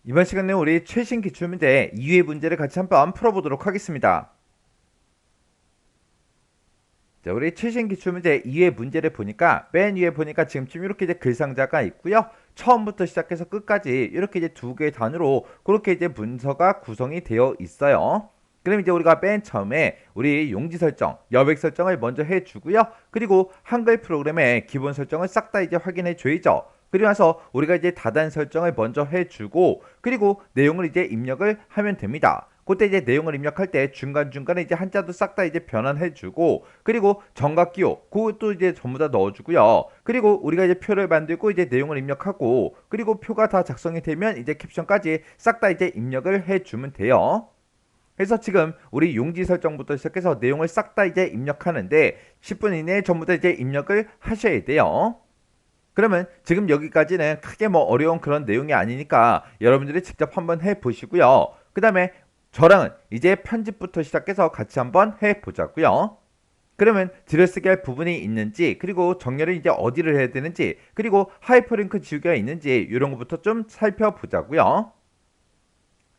이번 시간에 우리 최신 기출문제 2회 문제를 같이 한번 풀어보도록 하겠습니다. 자, 우리 최신 기출문제 2회 문제를 보니까 맨 위에 보니까 지금쯤 이렇게 이제 글상자가 있고요. 처음부터 시작해서 끝까지 이렇게 이제 두 개의 단으로 그렇게 이제 문서가 구성이 되어 있어요. 그럼 이제 우리가 맨 처음에 우리 용지 설정, 여백 설정을 먼저 해주고요. 그리고 한글 프로그램의 기본 설정을 싹 다 이제 확인해 줘야죠. 그리고 나서 우리가 이제 다단 설정을 먼저 해주고 그리고 내용을 이제 입력을 하면 됩니다. 그때 이제 내용을 입력할 때 중간중간에 이제 한자도 싹 다 이제 변환해주고 그리고 정각 기호 그것도 이제 전부 다 넣어주고요. 그리고 우리가 이제 표를 만들고 이제 내용을 입력하고 그리고 표가 다 작성이 되면 이제 캡션까지 싹 다 이제 입력을 해주면 돼요. 그래서 지금 우리 용지 설정부터 시작해서 내용을 싹 다 이제 입력하는데 10분 이내에 전부 다 이제 입력을 하셔야 돼요. 그러면 지금 여기까지는 크게 뭐 어려운 그런 내용이 아니니까 여러분들이 직접 한번 해보시고요. 그 다음에 저랑은 이제 편집부터 시작해서 같이 한번 해보자고요. 그러면 들여쓰기 할 부분이 있는지 그리고 정렬을 이제 어디를 해야 되는지 그리고 하이퍼링크 지우기가 있는지 이런 것부터 좀 살펴보자고요.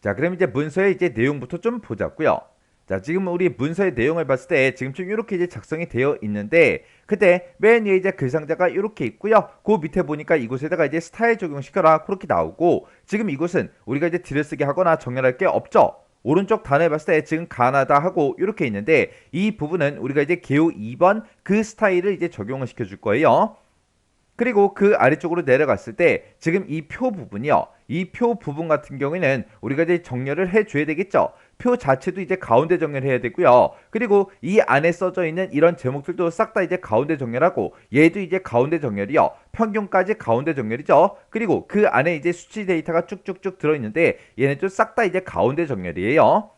자, 그럼 이제 문서의 이제 내용부터 좀 보자고요. 자, 지금 우리 문서의 내용을 봤을 때 지금 좀 이렇게 이제 작성이 되어 있는데 그때 맨 위에 이제 글상자가 이렇게 있고요. 그 밑에 보니까 이곳에다가 이제 스타일 적용시켜라 그렇게 나오고 지금 이곳은 우리가 이제 들여쓰기 하거나 정렬할 게 없죠. 오른쪽 단을 봤을 때 지금 가나다 하고 이렇게 있는데 이 부분은 우리가 이제 개요 2번 그 스타일을 이제 적용을 시켜줄 거예요. 그리고 그 아래쪽으로 내려갔을 때 지금 이 표 부분이요. 이 표 부분 같은 경우에는 우리가 이제 정렬을 해줘야 되겠죠. 표 자체도 이제 가운데 정렬해야 되고요. 그리고 이 안에 써져 있는 이런 제목들도 싹 다 이제 가운데 정렬하고 얘도 이제 가운데 정렬이요. 평균까지 가운데 정렬이죠. 그리고 그 안에 이제 수치 데이터가 쭉쭉쭉 들어있는데 얘네도 싹 다 이제 가운데 정렬이에요.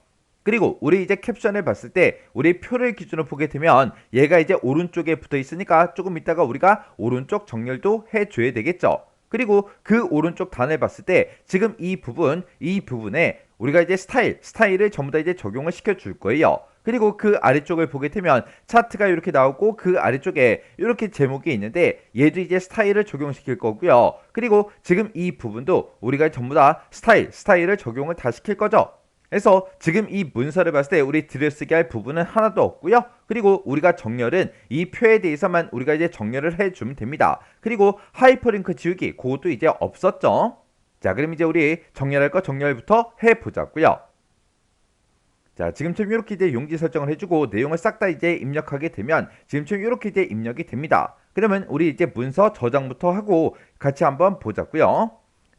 그리고 우리 이제 캡션을 봤을 때 우리 표를 기준으로 보게 되면 얘가 이제 오른쪽에 붙어 있으니까 조금 이따가 우리가 오른쪽 정렬도 해줘야 되겠죠. 그리고 그 오른쪽 단을 봤을 때 지금 이 부분에 우리가 이제 스타일을 전부 다 이제 적용을 시켜줄 거예요. 그리고 그 아래쪽을 보게 되면 차트가 이렇게 나오고 그 아래쪽에 이렇게 제목이 있는데 얘도 이제 스타일을 적용시킬 거고요. 그리고 지금 이 부분도 우리가 전부 다 스타일을 적용을 다 시킬 거죠. 그래서 지금 이 문서를 봤을 때 우리 들여쓰기 할 부분은 하나도 없고요. 그리고 우리가 정렬은 이 표에 대해서만 우리가 이제 정렬을 해주면 됩니다. 그리고 하이퍼링크 지우기 그것도 이제 없었죠. 자, 그럼 이제 우리 정렬할 거 정렬부터 해보자고요. 자, 지금처럼 이렇게 이제 용지 설정을 해주고 내용을 싹 다 이제 입력하게 되면 지금처럼 이렇게 이제 입력이 됩니다. 그러면 우리 이제 문서 저장부터 하고 같이 한번 보자고요.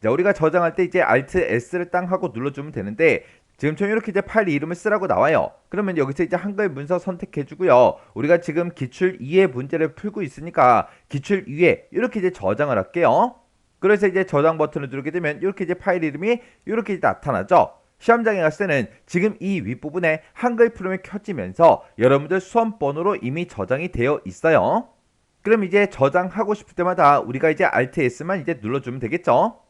자, 우리가 저장할 때 이제 Alt S를 땅 하고 눌러주면 되는데 지금처럼 이렇게 이제 파일 이름을 쓰라고 나와요. 그러면 여기서 이제 한글 문서 선택해주고요. 우리가 지금 기출 2의 문제를 풀고 있으니까 기출 2에 이렇게 이제 저장을 할게요. 그래서 이제 저장 버튼을 누르게 되면 이렇게 이제 파일 이름이 이렇게 이제 나타나죠. 시험장에 갔을 때는 지금 이 윗부분에 한글 프로그램이 켜지면서 여러분들 수험 번호로 이미 저장이 되어 있어요. 그럼 이제 저장하고 싶을 때마다 우리가 이제 Alt S만 이제 눌러주면 되겠죠.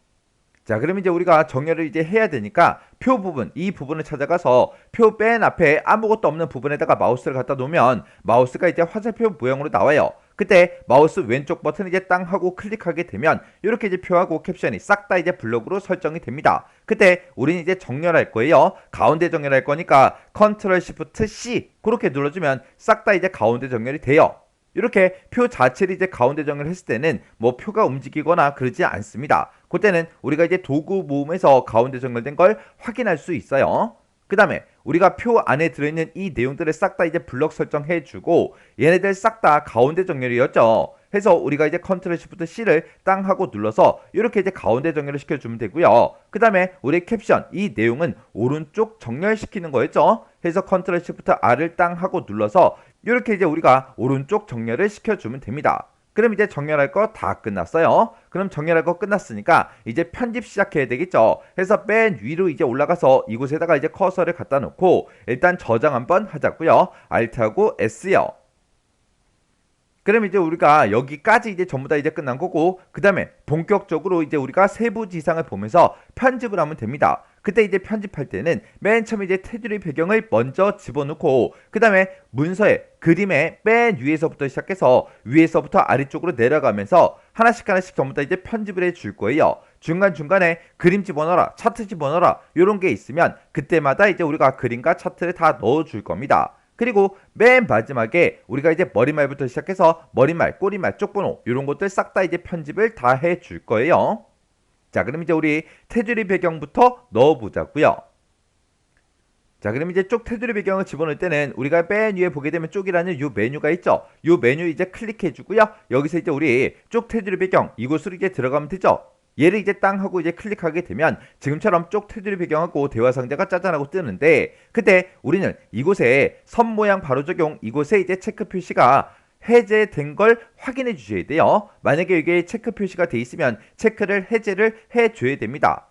자, 그럼 이제 우리가 정렬을 이제 해야 되니까 표 부분, 이 부분을 찾아가서 표 맨 앞에 아무것도 없는 부분에다가 마우스를 갖다 놓으면 마우스가 이제 화살표 모양으로 나와요. 그때 마우스 왼쪽 버튼 이제 땅 하고 클릭하게 되면 이렇게 이제 표하고 캡션이 싹 다 이제 블록으로 설정이 됩니다. 그때 우리는 이제 정렬할 거예요. 가운데 정렬할 거니까 Ctrl Shift C 그렇게 눌러주면 싹 다 이제 가운데 정렬이 돼요. 이렇게 표 자체를 이제 가운데 정렬을 했을 때는 뭐 표가 움직이거나 그러지 않습니다. 그때는 우리가 이제 도구 모음에서 가운데 정렬된 걸 확인할 수 있어요. 그 다음에 우리가 표 안에 들어있는 이 내용들을 싹 다 이제 블럭 설정해주고 얘네들 싹 다 가운데 정렬이었죠. 해서 우리가 이제 Ctrl Shift C를 땅 하고 눌러서 이렇게 이제 가운데 정렬을 시켜주면 되고요. 그 다음에 우리 캡션 이 내용은 오른쪽 정렬시키는 거였죠. 해서 Ctrl Shift R을 땅 하고 눌러서 이렇게 이제 우리가 오른쪽 정렬을 시켜주면 됩니다. 그럼 이제 정렬할 거 다 끝났어요. 그럼 정렬할 거 끝났으니까 이제 편집 시작해야 되겠죠. 그래서 맨 위로 이제 올라가서 이곳에다가 이제 커서를 갖다 놓고 일단 저장 한번 하자고요. Alt하고 S요. 그럼 이제 우리가 여기까지 이제 전부 다 이제 끝난 거고 그 다음에 본격적으로 이제 우리가 세부 지상을 보면서 편집을 하면 됩니다. 그때 이제 편집할 때는 맨 처음에 이제 테두리 배경을 먼저 집어넣고 그 다음에 문서의 그림의 맨 위에서부터 시작해서 위에서부터 아래쪽으로 내려가면서 하나씩 전부 다 이제 편집을 해줄 거예요. 중간중간에 그림 집어넣어라, 차트 집어넣어라 이런 게 있으면 그때마다 이제 우리가 그림과 차트를 다 넣어줄 겁니다. 그리고 맨 마지막에 우리가 이제 머리말부터 시작해서 머리말, 꼬리말, 쪽번호 이런 것들 싹 다 이제 편집을 다 해줄 거예요. 자, 그럼 이제 우리 테두리 배경부터 넣어보자고요. 자, 그럼 이제 쪽 테두리 배경을 집어넣을 때는 우리가 맨 위에 보게 되면 쪽이라는 요 메뉴가 있죠. 요 메뉴 이제 클릭해 주고요. 여기서 이제 우리 쪽 테두리 배경 이곳으로 이제 들어가면 되죠. 얘를 이제 땅 하고 이제 클릭하게 되면 지금처럼 쪽 테두리 배경하고 대화 상자가 짜잔하고 뜨는데, 그때 우리는 이곳에 선 모양 바로 적용 이곳에 이제 체크 표시가 해제된 걸 확인해 주셔야 돼요. 만약에 이게 체크 표시가 돼 있으면 체크를 해제를 해 줘야 됩니다.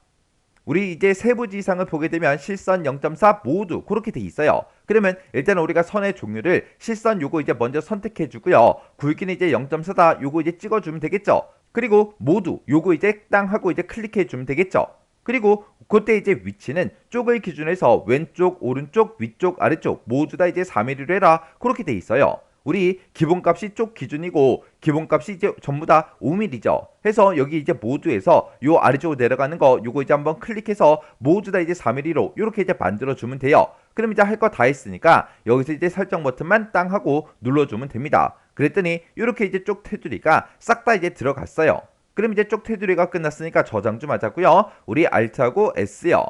우리 이제 세부 지상을 보게 되면 실선 0.4 모두 그렇게 돼 있어요. 그러면 일단 우리가 선의 종류를 실선 요거 이제 먼저 선택해 주고요. 굵기는 이제 0.4다 요거 이제 찍어 주면 되겠죠. 그리고 모두 요거 이제 땅 하고 이제 클릭해 주면 되겠죠. 그리고 그때 이제 위치는 쪽을 기준으로 해서 왼쪽, 오른쪽, 위쪽, 아래쪽 모두 다 이제 4mm로 해라 그렇게 돼 있어요. 우리 기본값이 쪽 기준이고 기본값이 이제 전부 다 5mm죠. 해서 여기 이제 모두에서 요 아래쪽으로 내려가는 거 요거 이제 한번 클릭해서 모두 다 이제 4mm로 이렇게 이제 만들어 주면 돼요. 그럼 이제 할 거 다 했으니까 여기서 이제 설정 버튼만 땅 하고 눌러주면 됩니다. 그랬더니 이렇게 이제 쪽 테두리가 싹 다 이제 들어갔어요. 그럼 이제 쪽 테두리가 끝났으니까 저장 좀 하자고요. 우리 Alt하고 S요.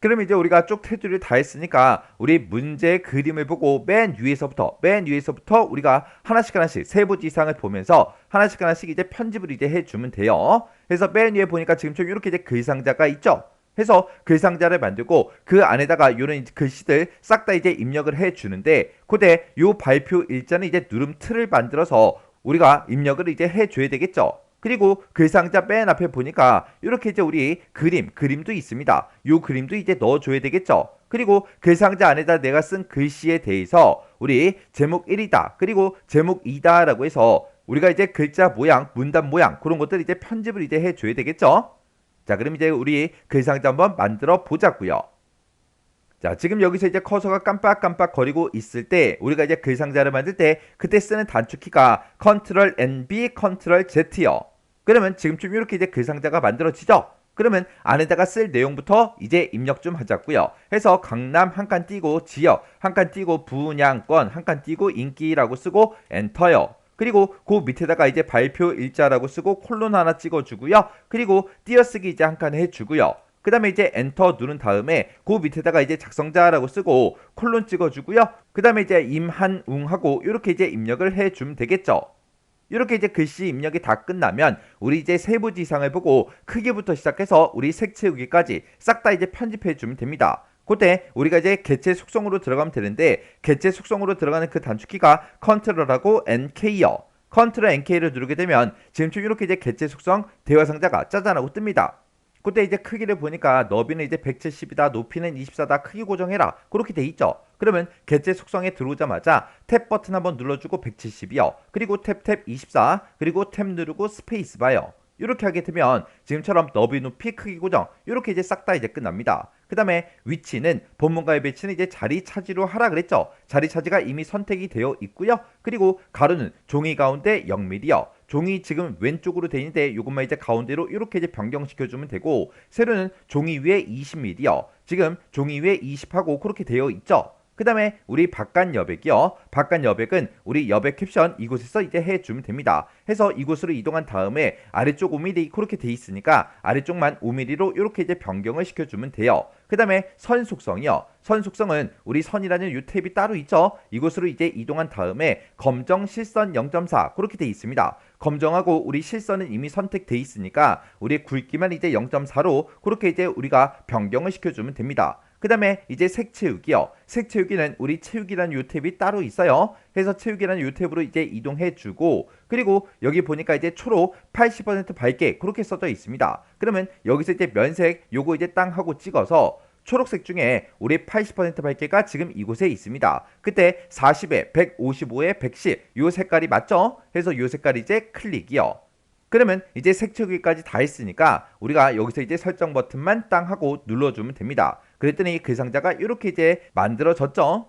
그럼 이제 우리가 쪽 테두리를 다 했으니까 우리 문제 그림을 보고 맨 위에서부터 우리가 하나씩 세부 지상을 보면서 하나씩 이제 편집을 이제 해주면 돼요. 그래서 맨 위에 보니까 지금처럼 이렇게 이제 글상자가 있죠. 해서 글상자를 만들고 그 안에다가 이런 글씨들 싹 다 이제 입력을 해주는데, 그때 요 발표 일자는 이제 누름 틀을 만들어서 우리가 입력을 이제 해줘야 되겠죠. 그리고 글상자 맨 앞에 보니까 이렇게 이제 우리 그림도 있습니다. 요 그림도 이제 넣어줘야 되겠죠. 그리고 글상자 안에다 내가 쓴 글씨에 대해서 우리 제목 1이다 그리고 제목 2다 라고 해서 우리가 이제 글자 모양, 문단 모양 그런 것들 이제 편집을 이제 해줘야 되겠죠. 자, 그럼 이제 우리 글상자 한번 만들어 보자고요. 자, 지금 여기서 이제 커서가 깜빡깜빡 거리고 있을 때 우리가 이제 글상자를 만들 때 그때 쓰는 단축키가 Ctrl NB, Ctrl Z요. 그러면 지금쯤 이렇게 이제 글상자가 만들어지죠? 그러면 안에다가 쓸 내용부터 이제 입력 좀 하자고요. 해서 강남 한 칸 띄고 지역 한 칸 띄고 분양권 한 칸 띄고 인기라고 쓰고 엔터요. 그리고 그 밑에다가 이제 발표 일자라고 쓰고 콜론 하나 찍어주고요. 그리고 띄어쓰기 이제 한 칸 해주고요. 그 다음에 이제 엔터 누른 다음에 그 밑에다가 이제 작성자라고 쓰고 콜론 찍어주고요. 그 다음에 이제 임한웅하고 이렇게 이제 입력을 해주면 되겠죠. 이렇게 이제 글씨 입력이 다 끝나면 우리 이제 세부 지상을 보고 크기부터 시작해서 우리 색 채우기까지 싹 다 이제 편집해 주면 됩니다. 그때 우리가 이제 개체 속성으로 들어가면 되는데, 개체 속성으로 들어가는 그 단축키가 컨트롤하고 NK요. 컨트롤 NK를 누르게 되면 지금처럼 이렇게 이제 개체 속성 대화 상자가 짜잔하고 뜹니다. 그때 이제 크기를 보니까 너비는 이제 170이다, 높이는 24다, 크기 고정해라 그렇게 돼 있죠. 그러면 개체 속성에 들어오자마자 탭 버튼 한번 눌러주고 170이요. 그리고 탭 24, 그리고 탭 누르고 스페이스 바요. 이렇게 하게 되면 지금처럼 너비, 높이, 크기 고정 이렇게 이제 싹 다 이제 끝납니다. 그 다음에 위치는 본문과의 배치는 이제 자리 차지로 하라 그랬죠. 자리 차지가 이미 선택이 되어 있고요. 그리고 가로는 종이 가운데 0mm요. 종이 지금 왼쪽으로 돼 있는데 이것만 이제 가운데로 이렇게 이제 변경시켜 주면 되고, 세로는 종이 위에 20mm요. 지금 종이 위에 20하고 그렇게 되어 있죠. 그 다음에 우리 바깥 여백이요. 바깥 여백은 우리 여백 캡션 이곳에서 이제 해주면 됩니다. 해서 이곳으로 이동한 다음에 아래쪽 5mm 그렇게 돼 있으니까 아래쪽만 5mm로 이렇게 이제 변경을 시켜주면 돼요. 그 다음에 선 속성이요. 선 속성은 우리 선이라는 이 탭이 따로 있죠. 이곳으로 이제 이동한 다음에 검정 실선 0.4 그렇게 돼 있습니다. 검정하고 우리 실선은 이미 선택돼 있으니까 우리 굵기만 이제 0.4로 그렇게 이제 우리가 변경을 시켜주면 됩니다. 그 다음에 이제 색 채우기요. 색 채우기는 우리 채우기라는 요 탭이 따로 있어요. 해서 채우기라는 요 탭으로 이제 이동해주고, 그리고 여기 보니까 이제 초록 80% 밝게 그렇게 써져 있습니다. 그러면 여기서 이제 면색 요거 이제 땅 하고 찍어서 초록색 중에 우리 80% 밝기가 지금 이곳에 있습니다. 그때 40에 155에 110 요 색깔이 맞죠? 해서 요 색깔이 이제 클릭이요. 그러면 이제 색 채우기까지 다 했으니까 우리가 여기서 이제 설정 버튼만 땅 하고 눌러주면 됩니다. 그랬더니 그 상자가 이렇게 이제 만들어졌죠.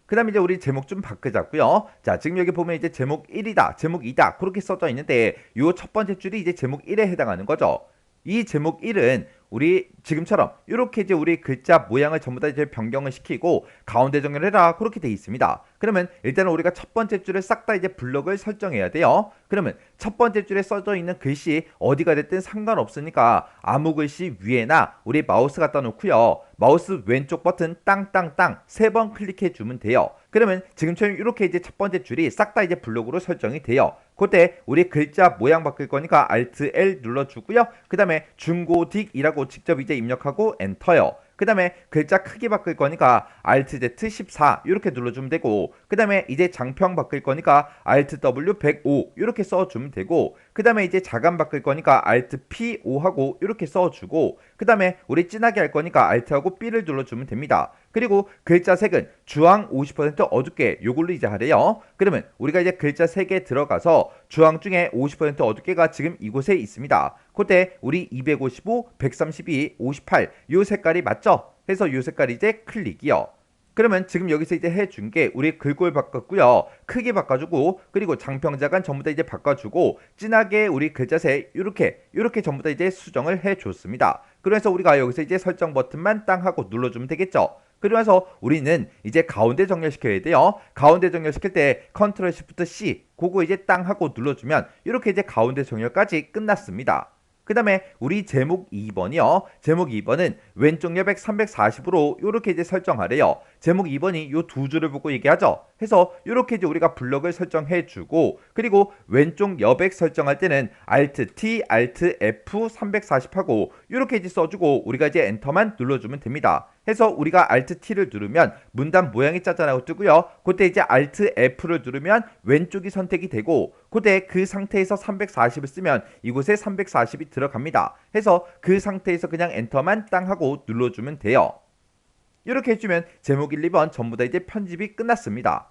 그 다음에 이제 우리 제목 좀 바꾸자고요. 자, 지금 여기 보면 이제 제목 1이다, 제목 2다 그렇게 써져 있는데 요 첫 번째 줄이 이제 제목 1에 해당하는 거죠. 이 제목 1은 우리 지금처럼 이렇게 이제 우리 글자 모양을 전부 다 이제 변경을 시키고 가운데 정렬해라 그렇게 돼 있습니다. 그러면 일단은 우리가 첫 번째 줄을 싹 다 이제 블럭을 설정해야 돼요. 그러면 첫 번째 줄에 써져 있는 글씨 어디가 됐든 상관없으니까 아무 글씨 위에나 우리 마우스 갖다 놓고요. 마우스 왼쪽 버튼 땅땅땅 3번 클릭해 주면 돼요. 그러면 지금처럼 이렇게 이제 첫 번째 줄이 싹 다 이제 블록으로 설정이 돼요. 그때 우리 글자 모양 바뀔 거니까 Alt L 눌러주고요. 그 다음에 중고딕이라고 직접 이제 입력하고 엔터요. 그 다음에 글자 크기 바꿀 거니까 Alt Z 14 이렇게 눌러주면 되고, 그 다음에 이제 장평 바꿀 거니까 Alt W 105 이렇게 써주면 되고, 그 다음에 이제 자감 바꿀 거니까 Alt P 5 하고 이렇게 써주고, 그 다음에 우리 진하게 할 거니까 Alt하고 B를 눌러주면 됩니다. 그리고 글자 색은 주황 50% 어둡게 요걸로 이제 하래요. 그러면 우리가 이제 글자 색에 들어가서 주황 중에 50% 어둡게가 지금 이곳에 있습니다. 그때 우리 255, 132, 58 요 색깔이 맞죠? 해서 요 색깔이 이제 클릭이요. 그러면 지금 여기서 이제 해준 게 우리 글꼴 바꿨고요. 크기 바꿔주고, 그리고 장평자간 전부 다 이제 바꿔주고, 진하게 우리 글자색 이렇게 전부 다 이제 수정을 해줬습니다. 그래서 우리가 여기서 이제 설정 버튼만 땅 하고 눌러주면 되겠죠. 그러면서 우리는 이제 가운데 정렬시켜야 돼요. 가운데 정렬시킬 때 Ctrl Shift C 그거 이제 땅 하고 눌러주면 이렇게 이제 가운데 정렬까지 끝났습니다. 그 다음에 우리 제목 2번이요. 제목 2번은 왼쪽 여백 340으로 이렇게 이제 설정하래요. 제목 2번이 요 두 줄을 보고 얘기하죠. 해서 이렇게 이제 우리가 블럭을 설정해주고, 그리고 왼쪽 여백 설정할 때는 Alt T, Alt F 340하고 이렇게 이제 써주고 우리가 이제 엔터만 눌러주면 됩니다. 해서 우리가 Alt T를 누르면 문단 모양이 짜잔하고 뜨고요. 그때 이제 Alt F를 누르면 왼쪽이 선택이 되고, 그때 그 상태에서 340을 쓰면 이곳에 340이 들어갑니다. 해서 그 상태에서 그냥 엔터만 땅 하고 눌러주면 돼요. 이렇게 해주면 제목 1, 2번 전부 다 이제 편집이 끝났습니다.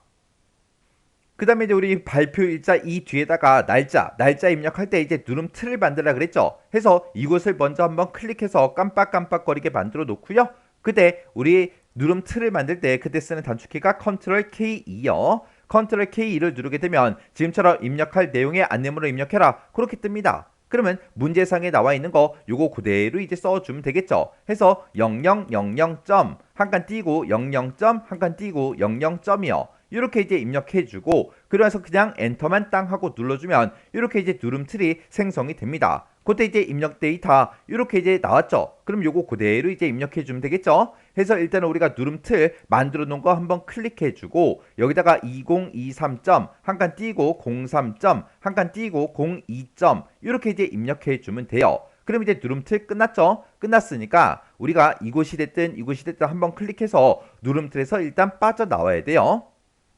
그 다음에 이제 우리 발표일자 이 뒤에다가 날짜 입력할 때 이제 누름 틀을 만들라 그랬죠. 해서 이곳을 먼저 한번 클릭해서 깜빡깜빡거리게 만들어 놓고요. 그때 우리 누름 틀을 만들 때 그때 쓰는 단축키가 Ctrl K2요. Ctrl K2를 누르게 되면 지금처럼 입력할 내용의 안내문을 입력해라 그렇게 뜹니다. 그러면 문제상에 나와 있는 거 요거 그대로 이제 써주면 되겠죠. 해서 0000점 한 칸 띄고 00점 한 칸 띄고 00점이요. 이렇게 이제 입력해주고, 그래서 그냥 엔터만 땅 하고 눌러주면 이렇게 이제 누름틀이 생성이 됩니다. 그때 이제 입력 데이터 이렇게 이제 나왔죠. 그럼 요거 그대로 이제 입력해주면 되겠죠. 해서 일단 우리가 누름틀 만들어 놓은 거 한번 클릭해주고, 여기다가 2023점 한 칸 띄고 03점 한 칸 띄고 02점 이렇게 이제 입력해주면 돼요. 그럼 이제 누름틀 끝났죠? 끝났으니까 우리가 이곳이 됐든 한번 클릭해서 누름틀에서 일단 빠져나와야 돼요.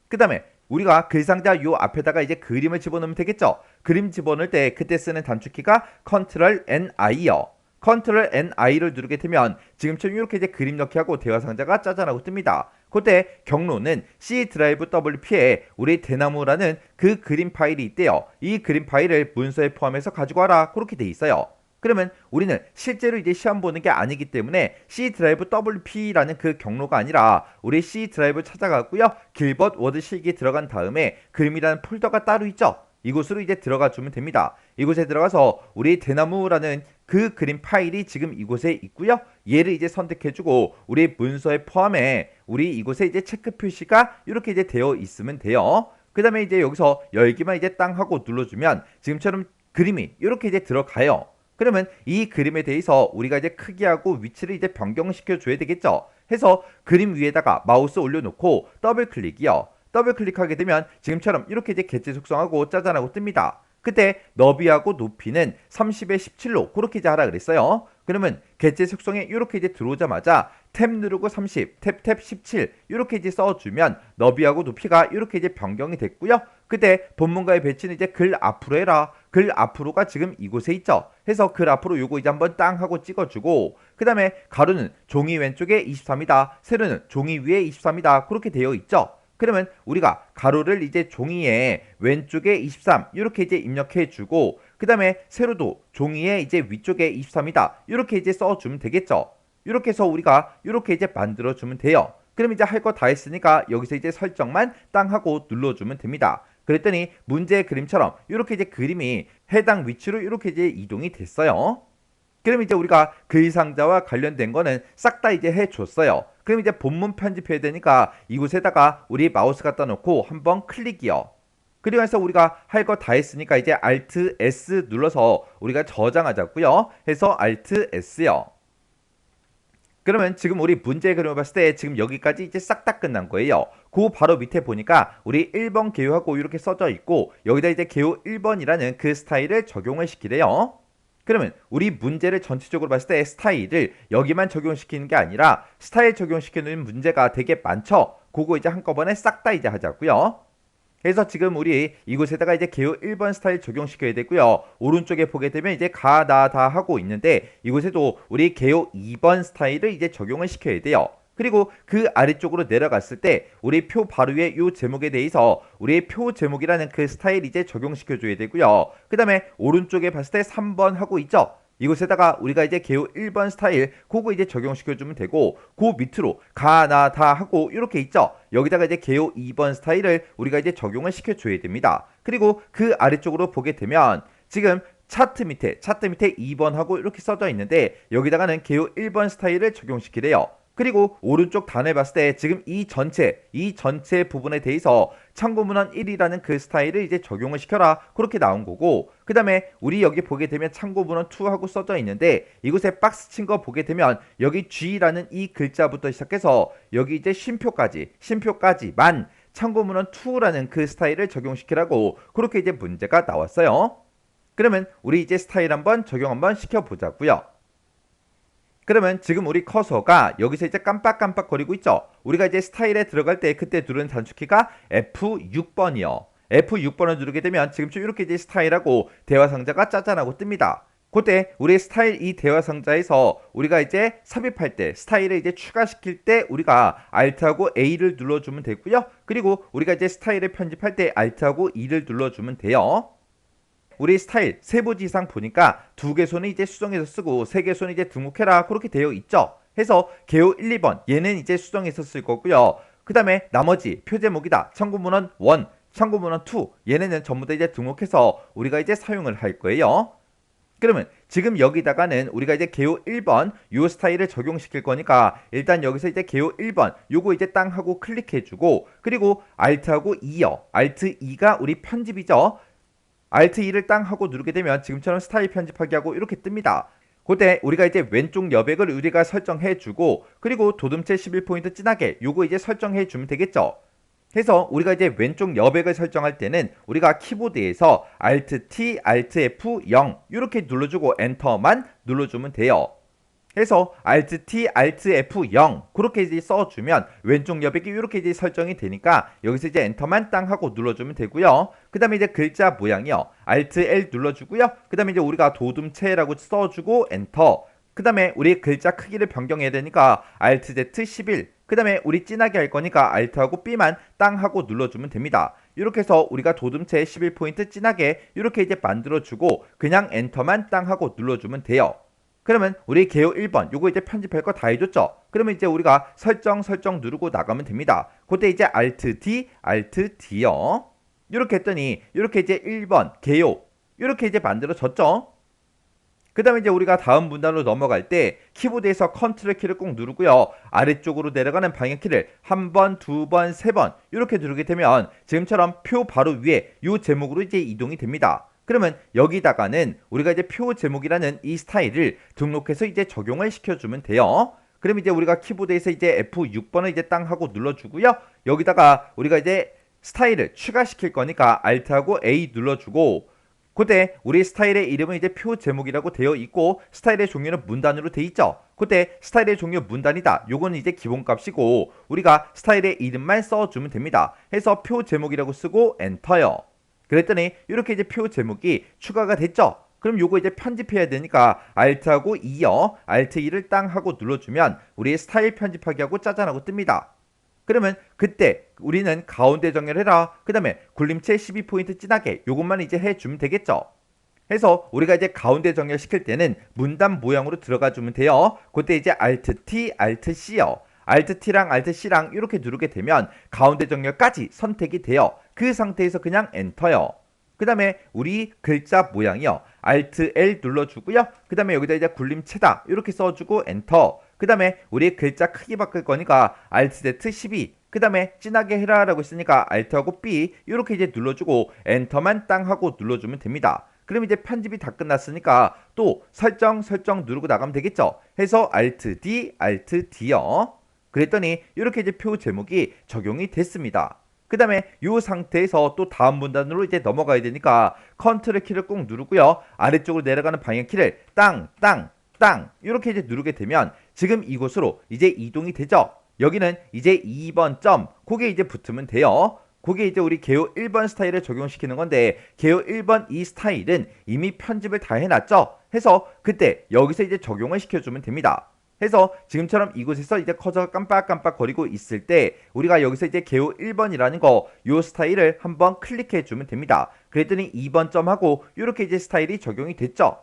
그 다음에 우리가 글상자 요 앞에다가 이제 그림을 집어넣으면 되겠죠. 그림 집어넣을 때 그때 쓰는 단축키가 Ctrl N이요. Ctrl NI를 누르게 되면 지금처럼 이렇게 이제 그림 넣기 하고 대화 상자가 짜잔하고 뜹니다. 그때 경로는 C 드라이브 WP에 우리 대나무라는 그 그림 파일이 있대요. 이 그림 파일을 문서에 포함해서 가지고 와라 그렇게 돼 있어요. 그러면 우리는 실제로 이제 시험 보는 게 아니기 때문에 C 드라이브 WP라는 그 경로가 아니라 우리 C 드라이브 찾아가고요. 길벗 워드 실기 들어간 다음에 그림이라는 폴더가 따로 있죠. 이곳으로 이제 들어가 주면 됩니다. 이곳에 들어가서 우리 대나무라는 그 그림 파일이 지금 이곳에 있고요. 얘를 이제 선택해주고 우리 문서에 포함해 우리 이곳에 이제 체크 표시가 이렇게 이제 되어 있으면 돼요. 그 다음에 이제 여기서 열기만 이제 땅 하고 눌러주면 지금처럼 그림이 이렇게 이제 들어가요. 그러면 이 그림에 대해서 우리가 이제 크기하고 위치를 이제 변경시켜 줘야 되겠죠. 해서 그림 위에다가 마우스 올려놓고 더블 클릭이요. 더블 클릭하게 되면 지금처럼 이렇게 이제 개체 속성하고 짜잔하고 뜹니다. 그때 너비하고 높이는 30에 17로 그렇게 이제 하라 그랬어요. 그러면 개체 속성에 이렇게 이제 들어오자마자 탭 누르고 30, 탭 17 이렇게 이제 써주면 너비하고 높이가 이렇게 이제 변경이 됐고요. 그때 본문가의 배치는 이제 글 앞으로 해라. 글 앞으로가 지금 이곳에 있죠. 해서 글 앞으로 요거 이제 한번 땅 하고 찍어주고, 그 다음에 가로는 종이 왼쪽에 23이다. 세로는 종이 위에 23이다. 그렇게 되어 있죠. 그러면 우리가 가로를 이제 종이에 왼쪽에 23 이렇게 이제 입력해주고, 그 다음에 세로도 종이에 이제 위쪽에 23이다. 이렇게 이제 써주면 되겠죠. 이렇게 해서 우리가 이렇게 이제 만들어주면 돼요. 그럼 이제 할 거 다 했으니까 여기서 이제 설정만 땅 하고 눌러주면 됩니다. 그랬더니 문제의 그림처럼 이렇게 이제 그림이 해당 위치로 이렇게 이제 이동이 됐어요. 그럼 이제 우리가 글상자와 관련된 거는 싹 다 이제 해줬어요. 그럼 이제 본문 편집해야 되니까 이곳에다가 우리 마우스 갖다 놓고 한번 클릭이요. 그리고 해서 우리가 할 거 다 했으니까 이제 Alt S 눌러서 우리가 저장하자고요. 해서 Alt S요. 그러면 지금 우리 문제 그림을 봤을 때 지금 여기까지 이제 싹 다 끝난 거예요. 그 바로 밑에 보니까 우리 1번 개요하고 이렇게 써져 있고 여기다 이제 개요 1번이라는 그 스타일을 적용을 시키래요. 그러면 우리 문제를 전체적으로 봤을 때 스타일을 여기만 적용시키는 게 아니라 스타일 적용시키는 문제가 되게 많죠. 그거 이제 한꺼번에 싹 다 이제 하자고요. 그래서 지금 우리 이곳에다가 이제 개요 1번 스타일 적용시켜야 되고요. 오른쪽에 보게 되면 이제 가, 나, 다 하고 있는데 이곳에도 우리 개요 2번 스타일을 이제 적용을 시켜야 돼요. 그리고 그 아래쪽으로 내려갔을 때 우리 표 바로 위에 이 제목에 대해서 우리의 표 제목이라는 그 스타일 이제 적용시켜줘야 되고요. 그 다음에 오른쪽에 봤을 때 3번 하고 있죠. 이곳에다가 우리가 이제 개요 1번 스타일 그거 이제 적용시켜주면 되고 그 밑으로 가, 나, 다 하고 이렇게 있죠. 여기다가 이제 개요 2번 스타일을 우리가 이제 적용을 시켜줘야 됩니다. 그리고 그 아래쪽으로 보게 되면 지금 차트 밑에 2번 하고 이렇게 써져 있는데 여기다가는 개요 1번 스타일을 적용시키래요. 그리고 오른쪽 단을 봤을 때 지금 이 전체 부분에 대해서 참고문헌 1이라는 그 스타일을 이제 적용을 시켜라 그렇게 나온 거고 그 다음에 우리 여기 보게 되면 참고문헌 2 하고 써져 있는데 이곳에 박스 친 거 보게 되면 여기 G라는 이 글자부터 시작해서 여기 이제 쉼표까지만 참고문헌 2라는 그 스타일을 적용시키라고 그렇게 이제 문제가 나왔어요. 그러면 우리 이제 스타일 한번 적용 한번 시켜보자고요. 그러면 지금 우리 커서가 여기서 이제 깜빡깜빡거리고 있죠. 우리가 이제 스타일에 들어갈 때 그때 누른 단축키가 F6번이요. F6번을 누르게 되면 지금쯤 이렇게 이제 스타일하고 대화 상자가 짜잔하고 뜹니다. 그때 우리 스타일 이 대화 상자에서 우리가 이제 삽입할 때 스타일을 이제 추가시킬 때 우리가 Alt하고 A를 눌러주면 되고요. 그리고 우리가 이제 스타일을 편집할 때 Alt하고 E를 눌러주면 돼요. 우리 스타일 3부지 이상 보니까 2개 손은 이제 수정해서 쓰고 3개 손은 이제 등록해라 그렇게 되어 있죠. 해서 개요 1, 2번 얘는 이제 수정해서 쓸 거고요. 그 다음에 나머지 표제목이다. 참고문헌 1, 참고문헌 2 얘네는 전부 다 이제 등록해서 우리가 이제 사용을 할 거예요. 그러면 지금 여기다가는 우리가 이제 개요 1번 요 스타일을 적용시킬 거니까 일단 여기서 이제 개요 1번 요거 이제 땅 하고 클릭해주고 그리고 Alt하고 E요. Alt E가 우리 편집이죠. Alt E를 땅 하고 누르게 되면 지금처럼 스타일 편집하기 하고 이렇게 뜹니다. 그때 우리가 이제 왼쪽 여백을 우리가 설정해주고 그리고 도둠체 11포인트 진하게 요거 이제 설정해주면 되겠죠. 해서 우리가 이제 왼쪽 여백을 설정할 때는 우리가 키보드에서 Alt T, Alt F0 이렇게 눌러주고 엔터만 눌러주면 돼요. 해서 Alt T, Alt F0 그렇게 이제 써주면 왼쪽 여백이 이렇게 이제 설정이 되니까 여기서 이제 엔터만 땅 하고 눌러주면 되고요. 그 다음에 이제 글자 모양이요. Alt L 눌러주고요. 그 다음에 이제 우리가 도둠체라고 써주고 엔터. 그 다음에 우리 글자 크기를 변경해야 되니까 Alt Z 11. 그 다음에 우리 진하게 할 거니까 Alt하고 B만 땅 하고 눌러주면 됩니다. 이렇게 해서 우리가 도둠체 11포인트 진하게 이렇게 이제 만들어주고 그냥 엔터만 땅 하고 눌러주면 돼요. 그러면 우리 개요 1번 요거 이제 편집할 거 다 해줬죠. 그러면 이제 우리가 설정 누르고 나가면 됩니다. 그때 이제 Alt D, Alt D요. 이렇게 했더니 이렇게 이제 1번 개요 이렇게 이제 만들어졌죠. 그 다음에 이제 우리가 다음 문단으로 넘어갈 때 키보드에서 컨트롤 키를 꼭 누르고요. 아래쪽으로 내려가는 방향키를 한 번, 두 번, 세 번 이렇게 누르게 되면 지금처럼 표 바로 위에 요 제목으로 이제 이동이 됩니다. 그러면 여기다가는 우리가 이제 표 제목이라는 이 스타일을 등록해서 이제 적용을 시켜주면 돼요. 그럼 이제 우리가 키보드에서 이제 F6번을 이제 땅 하고 눌러주고요. 여기다가 우리가 이제 스타일을 추가시킬 거니까 Alt하고 A 눌러주고 그때 우리 스타일의 이름은 이제 표 제목이라고 되어 있고 스타일의 종류는 문단으로 되어 있죠. 그때 스타일의 종류 문단이다. 요거는 이제 기본값이고 우리가 스타일의 이름만 써주면 됩니다. 해서 표 제목이라고 쓰고 엔터요. 그랬더니 이렇게 이제 표 제목이 추가가 됐죠. 그럼 요거 이제 편집해야 되니까 Alt하고 E요. Alt E를 땅 하고 눌러주면 우리의 스타일 편집하기 하고 짜잔하고 뜹니다. 그러면 그때 우리는 가운데 정렬해라. 그 다음에 굴림체 12포인트 진하게 요것만 이제 해주면 되겠죠. 해서 우리가 이제 가운데 정렬 시킬 때는 문단 모양으로 들어가 주면 돼요. 그때 이제 Alt T, Alt C요. Alt T랑 Alt C랑 이렇게 누르게 되면 가운데 정렬까지 선택이 돼요. 그 상태에서 그냥 엔터요. 그 다음에 우리 글자 모양이요. Alt L 눌러주고요. 그 다음에 여기다 이제 굴림체다 이렇게 써주고 엔터. 그 다음에 우리 글자 크기 바꿀 거니까 Alt Z 12. 그 다음에 진하게 해라 라고 있으니까 Alt하고 B 이렇게 이제 눌러주고 엔터만 땅 하고 눌러주면 됩니다. 그럼 이제 편집이 다 끝났으니까 또 설정 누르고 나가면 되겠죠. 해서 Alt D, Alt D요. 그랬더니 이렇게 이제 표 제목이 적용이 됐습니다. 그 다음에 이 상태에서 또 다음 문단으로 이제 넘어가야 되니까 컨트롤 키를 꾹 누르고요. 아래쪽으로 내려가는 방향 키를 땅 이렇게 이제 누르게 되면 지금 이곳으로 이제 이동이 되죠. 여기는 이제 2번 점 그게 이제 붙으면 돼요. 그게 이제 우리 개요 1번 스타일을 적용시키는 건데 개요 1번 이 스타일은 이미 편집을 다 해놨죠. 해서 그때 여기서 이제 적용을 시켜주면 됩니다. 해서 지금처럼 이곳에서 이제 커서가 깜빡깜빡 거리고 있을 때 우리가 여기서 이제 개요 1번이라는 거 요 스타일을 한번 클릭해 주면 됩니다. 그랬더니 2번 점하고 이렇게 이제 스타일이 적용이 됐죠.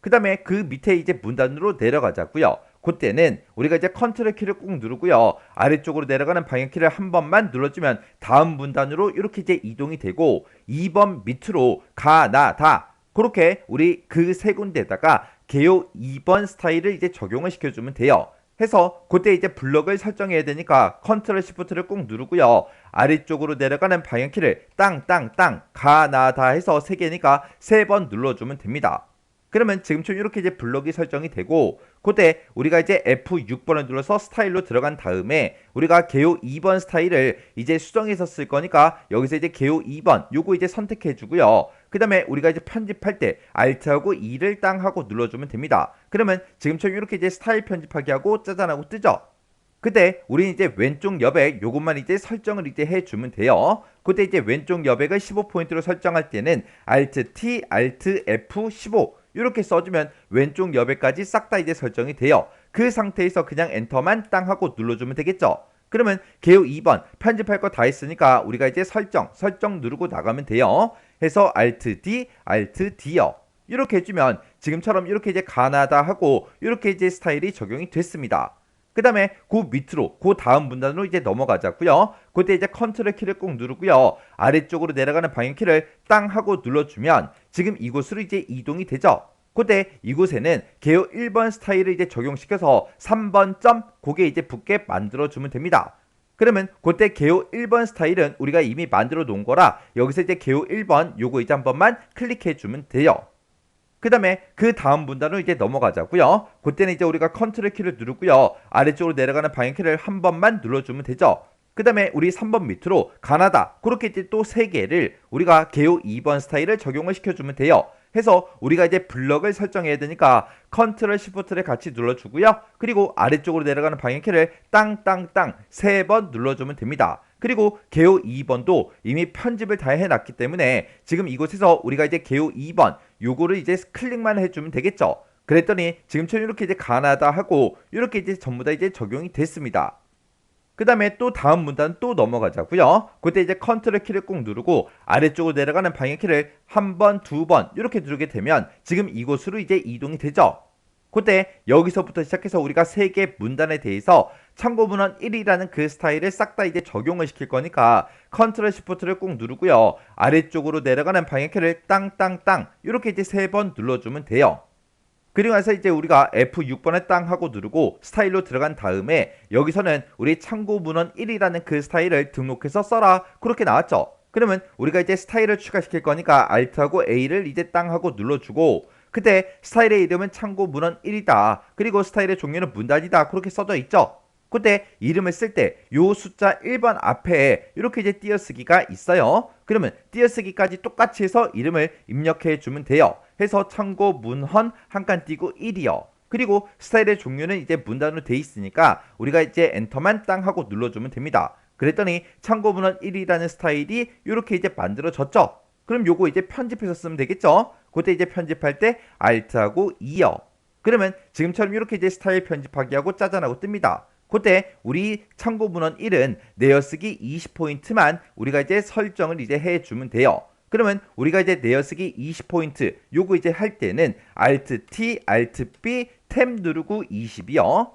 그 다음에 그 밑에 이제 문단으로 내려가자고요. 그때는 우리가 이제 컨트롤 키를 꾹 누르고요. 아래쪽으로 내려가는 방향 키를 한 번만 눌러주면 다음 문단으로 이렇게 이제 이동이 되고 2번 밑으로 가나다 그렇게 우리 그 세 군데다가 개요 2번 스타일을 이제 적용을 시켜주면 돼요. 해서 그때 이제 블럭을 설정해야 되니까 컨트롤 시프트를 꾹 누르고요. 아래쪽으로 내려가는 방향키를 땅 가나다 해서 3개니까 3번 눌러주면 됩니다. 그러면 지금처럼 이렇게 이제 블럭이 설정이 되고 그때 우리가 이제 F6번을 눌러서 스타일로 들어간 다음에 우리가 개요 2번 스타일을 이제 수정해서 쓸 거니까 여기서 이제 개요 2번 요거 이제 선택해 주고요. 그 다음에 우리가 이제 편집할 때 Alt하고 E를 땅 하고 눌러주면 됩니다. 그러면 지금처럼 이렇게 이제 스타일 편집하기 하고 짜잔하고 뜨죠. 그때 우리는 이제 왼쪽 여백 요것만 이제 설정을 이제 해주면 돼요. 그때 이제 왼쪽 여백을 15포인트로 설정할 때는 Alt T, Alt F 15 이렇게 써주면 왼쪽 여백까지 싹 다 이제 설정이 돼요. 그 상태에서 그냥 엔터만 땅 하고 눌러주면 되겠죠. 그러면 개요 2번 편집할 거 다 했으니까 우리가 이제 설정 누르고 나가면 돼요. 해서 Alt D, Alt D요. 이렇게 해주면 지금처럼 이렇게 이제 가나다 하고 이렇게 이제 스타일이 적용이 됐습니다. 그 다음에 그 밑으로 그 다음 문단으로 이제 넘어가자고요. 그때 이제 컨트롤 키를 꼭 누르고요. 아래쪽으로 내려가는 방향 키를 땅 하고 눌러주면 지금 이곳으로 이제 이동이 되죠. 그때 이곳에는 개요 1번 스타일을 이제 적용시켜서 3번 점 그게 이제 붙게 만들어주면 됩니다. 그러면 그때 개요 1번 스타일은 우리가 이미 만들어 놓은 거라 여기서 이제 개요 1번 요거 이제 한 번만 클릭해 주면 돼요. 그 다음에 그 다음 문단으로 이제 넘어가자고요. 그때는 이제 우리가 컨트롤 키를 누르고요. 아래쪽으로 내려가는 방향 키를 한 번만 눌러주면 되죠. 그 다음에 우리 3번 밑으로 가나다 그렇게 이제 또 3개를 우리가 개요 2번 스타일을 적용을 시켜주면 돼요. 해서 우리가 이제 블럭을 설정해야 되니까 컨트롤 시프트를 같이 눌러주고요. 그리고 아래쪽으로 내려가는 방향키를 땅 3번 눌러주면 됩니다. 그리고 개요 2번도 이미 편집을 다 해놨기 때문에 지금 이곳에서 우리가 이제 개요 2번 요거를 이제 클릭만 해주면 되겠죠. 그랬더니 지금처럼 이렇게 이제 가나다 하고 이렇게 이제 전부 다 이제 적용이 됐습니다. 그 다음에 또 다음 문단 또 넘어가자고요. 그때 이제 컨트롤 키를 꼭 누르고 아래쪽으로 내려가는 방향 키를 한 번, 2번 이렇게 누르게 되면 지금 이곳으로 이제 이동이 되죠. 그때 여기서부터 시작해서 우리가 3개 문단에 대해서 참고 문헌 1이라는 그 스타일을 싹 다 이제 적용을 시킬 거니까 컨트롤 시프트를 꼭 누르고요. 아래쪽으로 내려가는 방향 키를 땅 이렇게 이제 3번 눌러주면 돼요. 그리고 나서 이제 우리가 F6번에 땅 하고 누르고 스타일로 들어간 다음에 여기서는 우리 참고 문헌 1이라는 그 스타일을 등록해서 써라 그렇게 나왔죠. 그러면 우리가 이제 스타일을 추가시킬 거니까 Alt하고 A를 이제 땅 하고 눌러주고 그때 스타일의 이름은 참고 문헌 1이다. 그리고 스타일의 종류는 문단이다. 그렇게 써져 있죠. 그때 이름을 쓸 때 요 숫자 1번 앞에 이렇게 이제 띄어쓰기가 있어요. 그러면 띄어쓰기까지 똑같이 해서 이름을 입력해 주면 돼요. 해서 참고 문헌 한 칸 띄고 1이요. 그리고 스타일의 종류는 이제 문단으로 돼 있으니까 우리가 이제 엔터만 땅 하고 눌러주면 됩니다. 그랬더니 참고 문헌 1이라는 스타일이 이렇게 이제 만들어졌죠. 그럼 요거 이제 편집해서 쓰면 되겠죠. 그때 이제 편집할 때 Alt하고 E요. 그러면 지금처럼 이렇게 이제 스타일 편집하기 하고 짜잔하고 뜹니다. 그때 우리 참고 문헌 1은 내어쓰기 20포인트만 우리가 이제 설정을 이제 해주면 돼요. 그러면 우리가 이제 내어쓰기 20포인트 요거 이제 할 때는 Alt T, Alt B, 탭 누르고 20이요.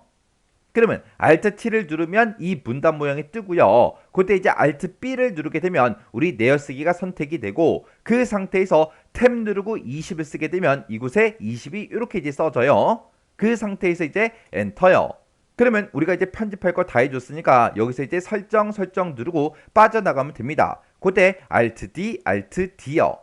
그러면 Alt T를 누르면 이 문단 모양이 뜨고요. 그때 이제 Alt B를 누르게 되면 우리 내어쓰기가 선택이 되고 그 상태에서 탭 누르고 20을 쓰게 되면 이곳에 20이 이렇게 이제 써져요. 그 상태에서 이제 엔터요. 그러면 우리가 이제 편집할 거 다 해줬으니까 여기서 이제 설정 누르고 빠져나가면 됩니다. 그때 Alt D, Alt D요.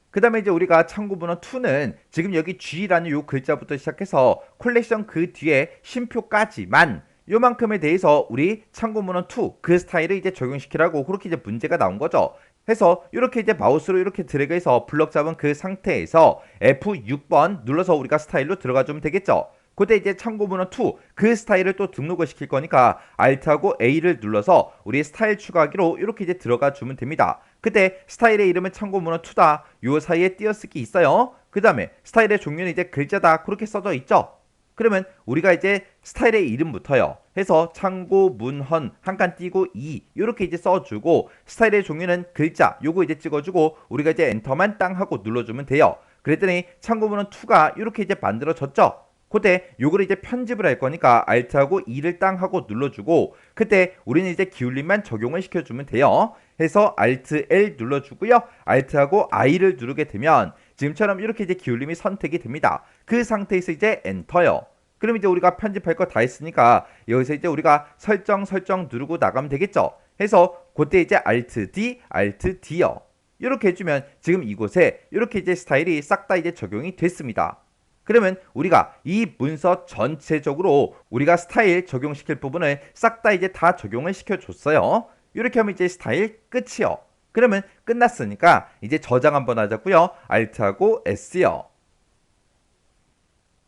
그 다음에 이제 우리가 참고문헌 2는 지금 여기 G라는 요 글자부터 시작해서 컬렉션 그 뒤에 쉼표까지만 요만큼에 대해서 우리 참고문헌 2 그 스타일을 이제 적용시키라고 그렇게 이제 문제가 나온 거죠. 해서 이렇게 이제 마우스로 이렇게 드래그해서 블럭 잡은 그 상태에서 F6번 눌러서 우리가 스타일로 들어가 주면 되겠죠. 그때 이제 참고문헌 2 그 스타일을 또 등록을 시킬 거니까 Alt하고 A를 눌러서 우리 스타일 추가하기로 이렇게 이제 들어가 주면 됩니다. 그때 스타일의 이름은 참고문헌 2다. 요 사이에 띄어쓰기 있어요. 그 다음에 스타일의 종류는 이제 글자다. 그렇게 써져 있죠. 그러면 우리가 이제 스타일의 이름부터요. 해서 참고문헌 한 칸 띄고 2 이렇게 이제 써주고 스타일의 종류는 글자 요거 이제 찍어주고 우리가 이제 엔터만 땅 하고 눌러주면 돼요. 그랬더니 참고문헌 2가 이렇게 이제 만들어졌죠. 그때 요거를 이제 편집을 할 거니까 Alt하고 2를 땅 하고 눌러주고 그때 우리는 이제 기울림만 적용을 시켜주면 돼요. 해서 Alt L 눌러주고요. Alt하고 I를 누르게 되면 지금처럼 이렇게 이제 기울림이 선택이 됩니다. 그 상태에서 이제 엔터요. 그럼 이제 우리가 편집할 거 다 했으니까 여기서 이제 우리가 설정 누르고 나가면 되겠죠. 해서 그때 이제 Alt D, Alt D요. 이렇게 해주면 지금 이곳에 이렇게 이제 스타일이 싹 다 이제 적용이 됐습니다. 그러면 우리가 이 문서 전체적으로 우리가 스타일 적용시킬 부분을 싹 다 이제 다 적용을 시켜줬어요. 이렇게 하면 이제 스타일 끝이요. 그러면 끝났으니까 이제 저장 한번 하자고요. Alt하고 S요.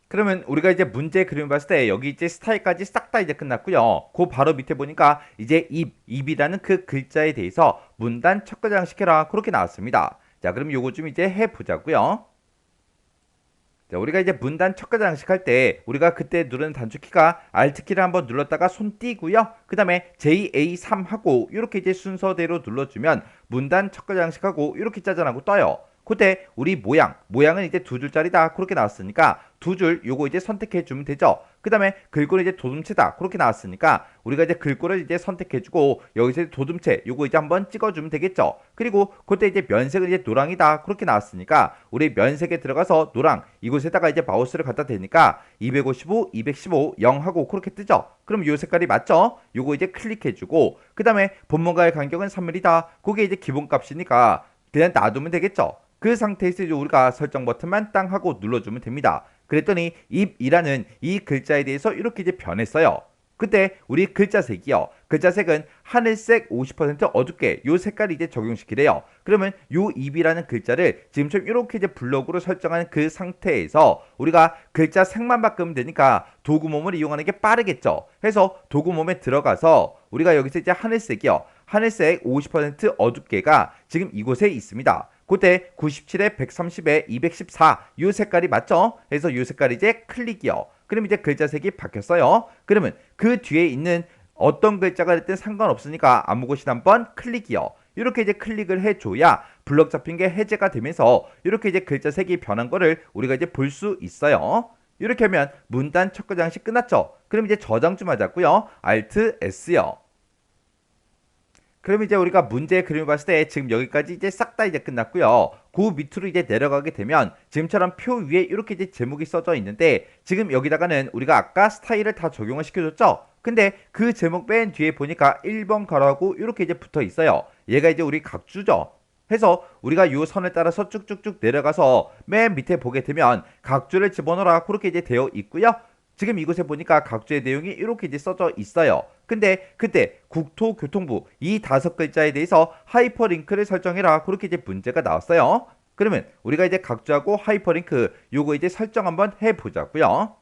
그러면 우리가 이제 문제 그림 봤을 때 여기 이제 스타일까지 싹 다 이제 끝났고요. 그 바로 밑에 보니까 이제 입이라는 그 글자에 대해서 문단 척거장 시켜라 그렇게 나왔습니다. 자, 그럼 요거 좀 이제 해보자고요. 자, 우리가 이제 문단 척가 장식할 때 우리가 그때 누르는 단축키가 Alt키를 한번 눌렀다가 손 띄고요. 그 다음에 JA3 하고 이렇게 이제 순서대로 눌러주면 문단 척가 장식하고 이렇게 짜잔하고 떠요. 그때 우리 모양은 이제 두 줄짜리다 그렇게 나왔으니까 두 줄 요거 이제 선택해 주면 되죠. 그 다음에 글꼴은 이제 도둠체다 그렇게 나왔으니까 우리가 이제 글꼴을 이제 선택해 주고 여기서 도둠체 요거 이제 한번 찍어 주면 되겠죠. 그리고 그때 이제 면색은 이제 노랑이다 그렇게 나왔으니까 우리 면색에 들어가서 노랑 이곳에다가 이제 마우스를 갖다 대니까 255 215 0 하고 그렇게 뜨죠. 그럼 요 색깔이 맞죠? 요거 이제 클릭해 주고 그 다음에 본문과의 간격은 3mm다 그게 이제 기본값이니까 그냥 놔두면 되겠죠. 그 상태에서 이제 우리가 설정 버튼만 땅 하고 눌러주면 됩니다. 그랬더니 입이라는 이 글자에 대해서 이렇게 이제 변했어요. 그때 우리 글자색이요. 글자색은 하늘색 50% 어둡게 요 색깔이 이제 적용시키래요. 그러면 요 입이라는 글자를 지금처럼 이렇게 이제 블럭으로 설정한 그 상태에서 우리가 글자 색만 바꾸면 되니까 도구몸을 이용하는 게 빠르겠죠. 해서 도구몸에 들어가서 우리가 여기서 이제 하늘색이요. 하늘색 50% 어둡게가 지금 이곳에 있습니다. 그때 97에 130에 214 이 색깔이 맞죠? 그래서 이 색깔이 이제 클릭이요. 그럼 이제 글자색이 바뀌었어요. 그러면 그 뒤에 있는 어떤 글자가 됐든 상관없으니까 아무 곳이나 한번 클릭이요. 이렇게 이제 클릭을 해줘야 블럭 잡힌 게 해제가 되면서 이렇게 이제 글자색이 변한 거를 우리가 이제 볼 수 있어요. 이렇게 하면 문단 첫 장식 끝났죠? 그럼 이제 저장 좀 하자고요. Alt S요. 그럼 이제 우리가 문제 그림을 봤을 때 지금 여기까지 이제 싹 다 이제 끝났고요. 그 밑으로 이제 내려가게 되면 지금처럼 표 위에 이렇게 이제 제목이 써져 있는데 지금 여기다가는 우리가 아까 스타일을 다 적용을 시켜줬죠. 근데 그 제목 맨 뒤에 보니까 1번 가로하고 이렇게 이제 붙어 있어요. 얘가 이제 우리 각주죠. 해서 우리가 요 선을 따라서 쭉쭉쭉 내려가서 맨 밑에 보게 되면 각주를 집어넣어라 그렇게 이제 되어 있고요. 지금 이곳에 보니까 각주의 내용이 이렇게 이제 써져 있어요. 근데 그때 국토교통부 이 5글자에 대해서 하이퍼링크를 설정해라 그렇게 이제 문제가 나왔어요. 그러면 우리가 이제 각주하고 하이퍼링크 요거 이제 설정 한번 해보자고요.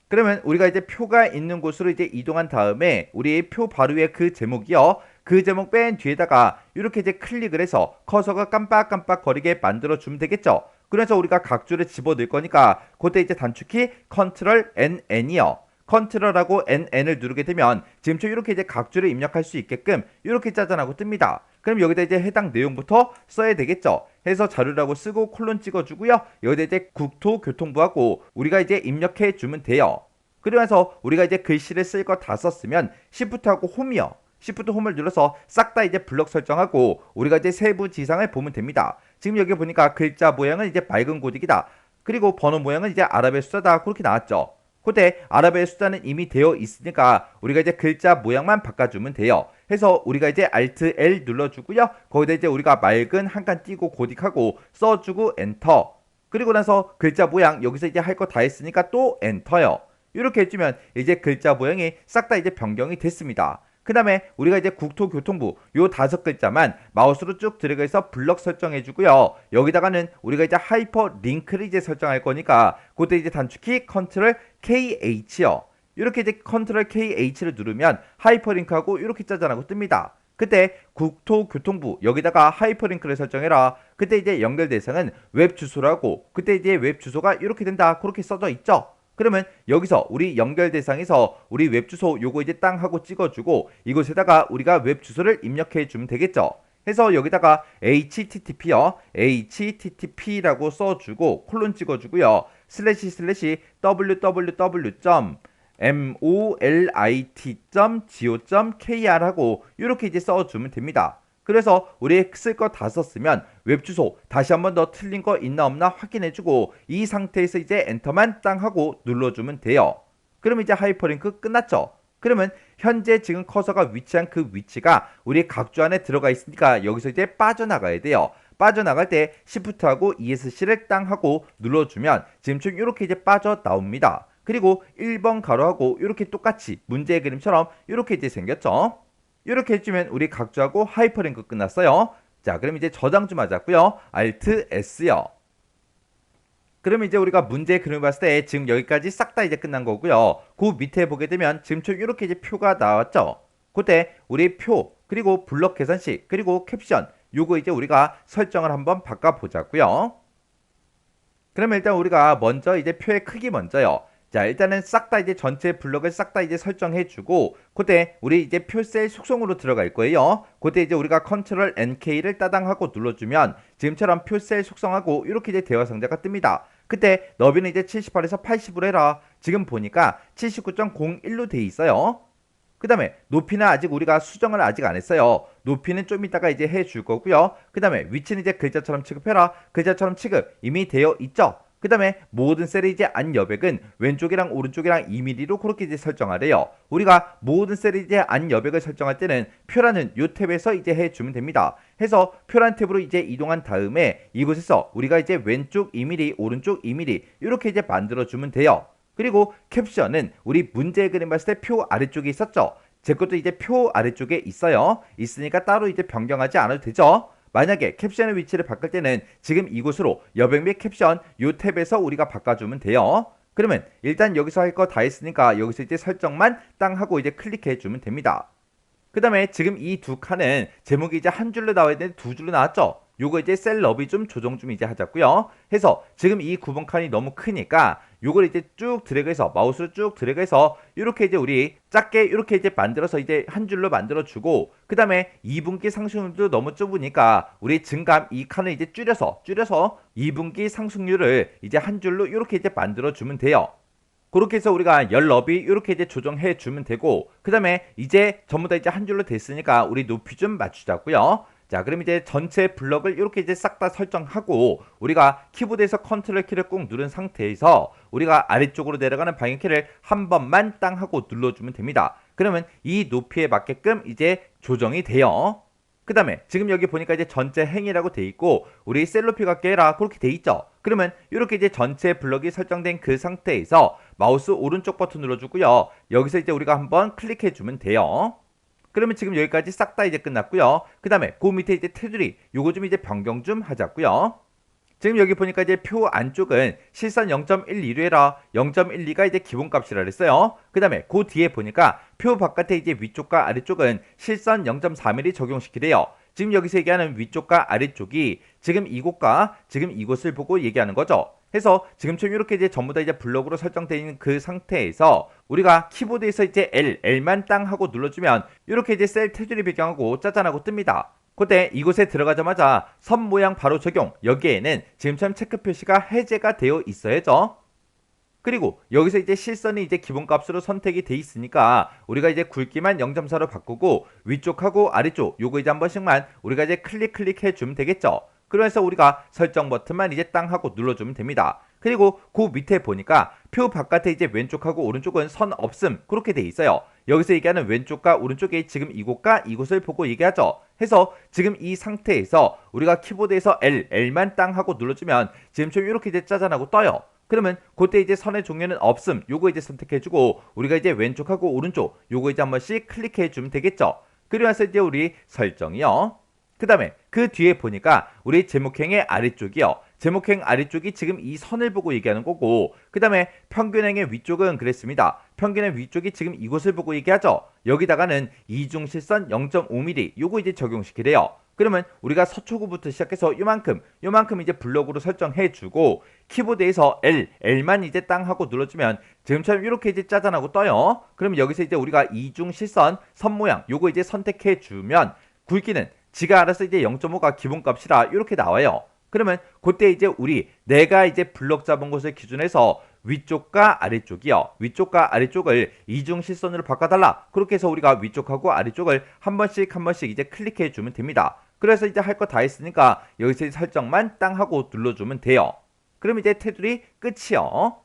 그러면 우리가 이제 표가 있는 곳으로 이제 이동한 다음에 우리 표 바로 위에 그 제목이요. 그 제목 맨 뒤에다가 이렇게 이제 클릭을 해서 커서가 깜빡깜빡 거리게 만들어 주면 되겠죠. 그래서 우리가 각주를 집어넣을 거니까 그때 이제 단축키 컨트롤 NN이요. 컨트롤하고 NN을 누르게 되면 지금처럼 이렇게 이제 각주를 입력할 수 있게끔 이렇게 짜잔하고 뜹니다. 그럼 여기다 이제 해당 내용부터 써야 되겠죠. 해서 자료라고 쓰고 콜론 찍어주고요. 여기다 이제 국토교통부하고 우리가 이제 입력해 주면 돼요. 그리고 나서 우리가 이제 글씨를 쓸 거 다 썼으면 Shift하고 홈이요. Shift 홈을 눌러서 싹 다 이제 블럭 설정하고 우리가 이제 세부 지상을 보면 됩니다. 지금 여기 보니까 글자 모양은 이제 맑은 고딕이다. 그리고 번호 모양은 이제 아랍의 숫자다. 그렇게 나왔죠. 그때 아랍의 숫자는 이미 되어 있으니까 우리가 이제 글자 모양만 바꿔주면 돼요. 해서 우리가 이제 Alt L 눌러주고요. 거기다 이제 우리가 맑은 한 칸 띄고 고딕하고 써주고 엔터. 그리고 나서 글자 모양 여기서 이제 할 거 다 했으니까 또 엔터요. 이렇게 해주면 이제 글자 모양이 싹 다 이제 변경이 됐습니다. 그 다음에 우리가 이제 국토교통부 요 5글자만 마우스로 쭉 들어가서 블럭 설정해주고요. 여기다가는 우리가 이제 하이퍼 링크를 이제 설정할 거니까 그때 이제 단축키 컨트롤 KH요. 이렇게 이제 컨트롤 KH를 누르면 하이퍼링크하고 이렇게 짜잔하고 뜹니다. 그때 국토교통부 여기다가 하이퍼링크를 설정해라. 그때 이제 연결 대상은 웹 주소라고 그때 이제 웹 주소가 이렇게 된다. 그렇게 써져 있죠. 그러면 여기서 우리 연결 대상에서 우리 웹 주소 요거 이제 땅 하고 찍어주고 이곳에다가 우리가 웹 주소를 입력해 주면 되겠죠. 해서 여기다가 http요. http라고 써주고 콜론 찍어주고요. 슬래시 www.molit.go.kr 하고 이렇게 이제 써주면 됩니다. 그래서 우리 쓸 거 다 썼으면 웹 주소 다시 한번 더 틀린 거 있나 없나 확인해주고 이 상태에서 이제 엔터만 땅 하고 눌러주면 돼요. 그럼 이제 하이퍼링크 끝났죠. 그러면 현재 지금 커서가 위치한 그 위치가 우리 각주 안에 들어가 있으니까 여기서 이제 빠져나가야 돼요. 빠져나갈 때 Shift하고 ESC를 땅 하고 눌러주면 지금처럼 이렇게 이제 빠져나옵니다. 그리고 1번 가로하고 이렇게 똑같이 문제의 그림처럼 이렇게 이제 생겼죠. 이렇게 해주면 우리 각주하고 하이퍼링크 끝났어요. 자, 그럼 이제 저장 좀 하자고요. Alt S요. 그러면 이제 우리가 문제 그림을 봤을 때 지금 여기까지 싹 다 이제 끝난 거고요. 그 밑에 보게 되면 지금처럼 이렇게 이제 표가 나왔죠. 그때 우리 표 그리고 블럭 계산식 그리고 캡션 요거 이제 우리가 설정을 한번 바꿔 보자고요. 그러면 일단 우리가 먼저 이제 표의 크기 먼저요. 자, 일단은 싹 다 이제 전체 블럭을 싹 다 이제 설정해주고 그때 우리 이제 표셀 속성으로 들어갈 거예요. 그때 이제 우리가 컨트롤 NK를 따당하고 눌러주면 지금처럼 표셀 속성하고 이렇게 이제 대화 상자가 뜹니다. 그때 너비는 이제 78에서 80으로 해라. 지금 보니까 79.01로 돼 있어요. 그 다음에 높이는 아직 우리가 수정을 아직 안 했어요. 높이는 좀 이따가 이제 해줄 거고요. 그 다음에 위치는 이제 글자처럼 취급해라. 글자처럼 취급 이미 되어 있죠. 그 다음에 모든 셀의 이제 안 여백은 왼쪽이랑 오른쪽이랑 2mm로 그렇게 이제 설정하래요. 우리가 모든 셀의 이제 안 여백을 설정할 때는 표라는 요 탭에서 이제 해주면 됩니다. 해서 표란 탭으로 이제 이동한 다음에 이곳에서 우리가 이제 왼쪽 2mm, 오른쪽 2mm 이렇게 이제 만들어주면 돼요. 그리고 캡션은 우리 문제 그림 봤을 때 표 아래쪽에 있었죠. 제 것도 이제 표 아래쪽에 있어요. 있으니까 따로 이제 변경하지 않아도 되죠. 만약에 캡션의 위치를 바꿀 때는 지금 이곳으로 여백 및 캡션 요 탭에서 우리가 바꿔주면 돼요. 그러면 일단 여기서 할 거 다 했으니까 여기서 이제 설정만 땅 하고 이제 클릭해 주면 됩니다. 그 다음에 지금 이 두 칸은 제목이 이제 한 줄로 나와야 되는데 두 줄로 나왔죠. 요거 이제 셀 너비 좀 조정 좀 이제 하자고요. 해서 지금 이 9번 칸이 너무 크니까 요걸 이제 쭉 드래그해서 마우스로 쭉 드래그해서 이렇게 이제 우리 작게 이렇게 이제 만들어서 이제 한 줄로 만들어 주고 그 다음에 2분기 상승률도 너무 좁으니까 우리 증감 이 칸을 이제 줄여서 2분기 상승률을 이제 한 줄로 이렇게 이제 만들어 주면 돼요. 그렇게 해서 우리가 열 너비 이렇게 이제 조정해 주면 되고 그 다음에 이제 전부 다 이제 한 줄로 됐으니까 우리 높이 좀 맞추자고요. 자, 그럼 이제 전체 블럭을 이렇게 이제 싹 다 설정하고 우리가 키보드에서 컨트롤 키를 꾹 누른 상태에서 우리가 아래쪽으로 내려가는 방향키를 한 번만 땅 하고 눌러주면 됩니다. 그러면 이 높이에 맞게끔 이제 조정이 돼요. 그 다음에 지금 여기 보니까 이제 전체 행이라고 돼 있고 우리 셀로피 같게 해라 그렇게 돼 있죠. 그러면 이렇게 이제 전체 블럭이 설정된 그 상태에서 마우스 오른쪽 버튼 눌러주고요. 여기서 이제 우리가 한번 클릭해 주면 돼요. 그러면 지금 여기까지 싹 다 이제 끝났고요. 그 다음에 그 밑에 이제 테두리 요거 좀 이제 변경 좀 하자고요. 지금 여기 보니까 이제 표 안쪽은 실선 0.12로 해라. 0.12가 이제 기본값이라 그랬어요. 그 다음에 그 뒤에 보니까 표 바깥에 이제 위쪽과 아래쪽은 실선 0.4mm 적용시키래요. 지금 여기서 얘기하는 위쪽과 아래쪽이 지금 이곳과 지금 이곳을 보고 얘기하는 거죠. 해서 지금처럼 이렇게 이제 전부 다 이제 블럭으로 설정되어 있는 그 상태에서 우리가 키보드에서 이제 L만 땅 하고 눌러주면 이렇게 이제 셀 테두리 배경하고 짜잔하고 뜹니다. 그때 이곳에 들어가자마자 선 모양 바로 적용 여기에는 지금처럼 체크 표시가 해제가 되어 있어야죠. 그리고 여기서 이제 실선이 이제 기본값으로 선택이 돼 있으니까 우리가 이제 굵기만 0.4로 바꾸고 위쪽하고 아래쪽 요거 이제 한 번씩만 우리가 이제 클릭해 주면 되겠죠. 그래서 우리가 설정 버튼만 이제 땅 하고 눌러주면 됩니다. 그리고 그 밑에 보니까 표 바깥에 이제 왼쪽하고 오른쪽은 선 없음 그렇게 돼 있어요. 여기서 얘기하는 왼쪽과 오른쪽에 지금 이곳과 이곳을 보고 얘기하죠. 해서 지금 이 상태에서 우리가 키보드에서 L만 땅 하고 눌러주면 지금처럼 이렇게 이제 짜잔하고 떠요. 그러면 그때 이제 선의 종류는 없음 요거 이제 선택해주고 우리가 이제 왼쪽하고 오른쪽 요거 이제 한 번씩 클릭해주면 되겠죠. 그러면서 이제 우리 설정이요. 그 다음에 그 뒤에 보니까 우리 제목행의 아래쪽이요. 제목행 아래쪽이 지금 이 선을 보고 얘기하는 거고 그 다음에 평균행의 위쪽은 그랬습니다. 평균의 위쪽이 지금 이곳을 보고 얘기하죠. 여기다가는 이중실선 0.5mm 요거 이제 적용시키래요. 그러면 우리가 서초구부터 시작해서 요만큼 이제 블록으로 설정해주고 키보드에서 L만 이제 땅 하고 눌러주면 지금처럼 이렇게 이제 짜잔하고 떠요. 그러면 여기서 이제 우리가 이중실선 선 모양 요거 이제 선택해주면 굵기는 지가 알아서 이제 0.5가 기본값이라 이렇게 나와요. 그러면 그때 이제 내가 이제 블럭 잡은 곳을 기준해서 위쪽과 아래쪽이요. 위쪽과 아래쪽을 이중실선으로 바꿔달라. 그렇게 해서 우리가 위쪽하고 아래쪽을 한 번씩 이제 클릭해 주면 됩니다. 그래서 이제 할 거 다 했으니까 여기서 설정만 땅 하고 눌러주면 돼요. 그럼 이제 테두리 끝이요.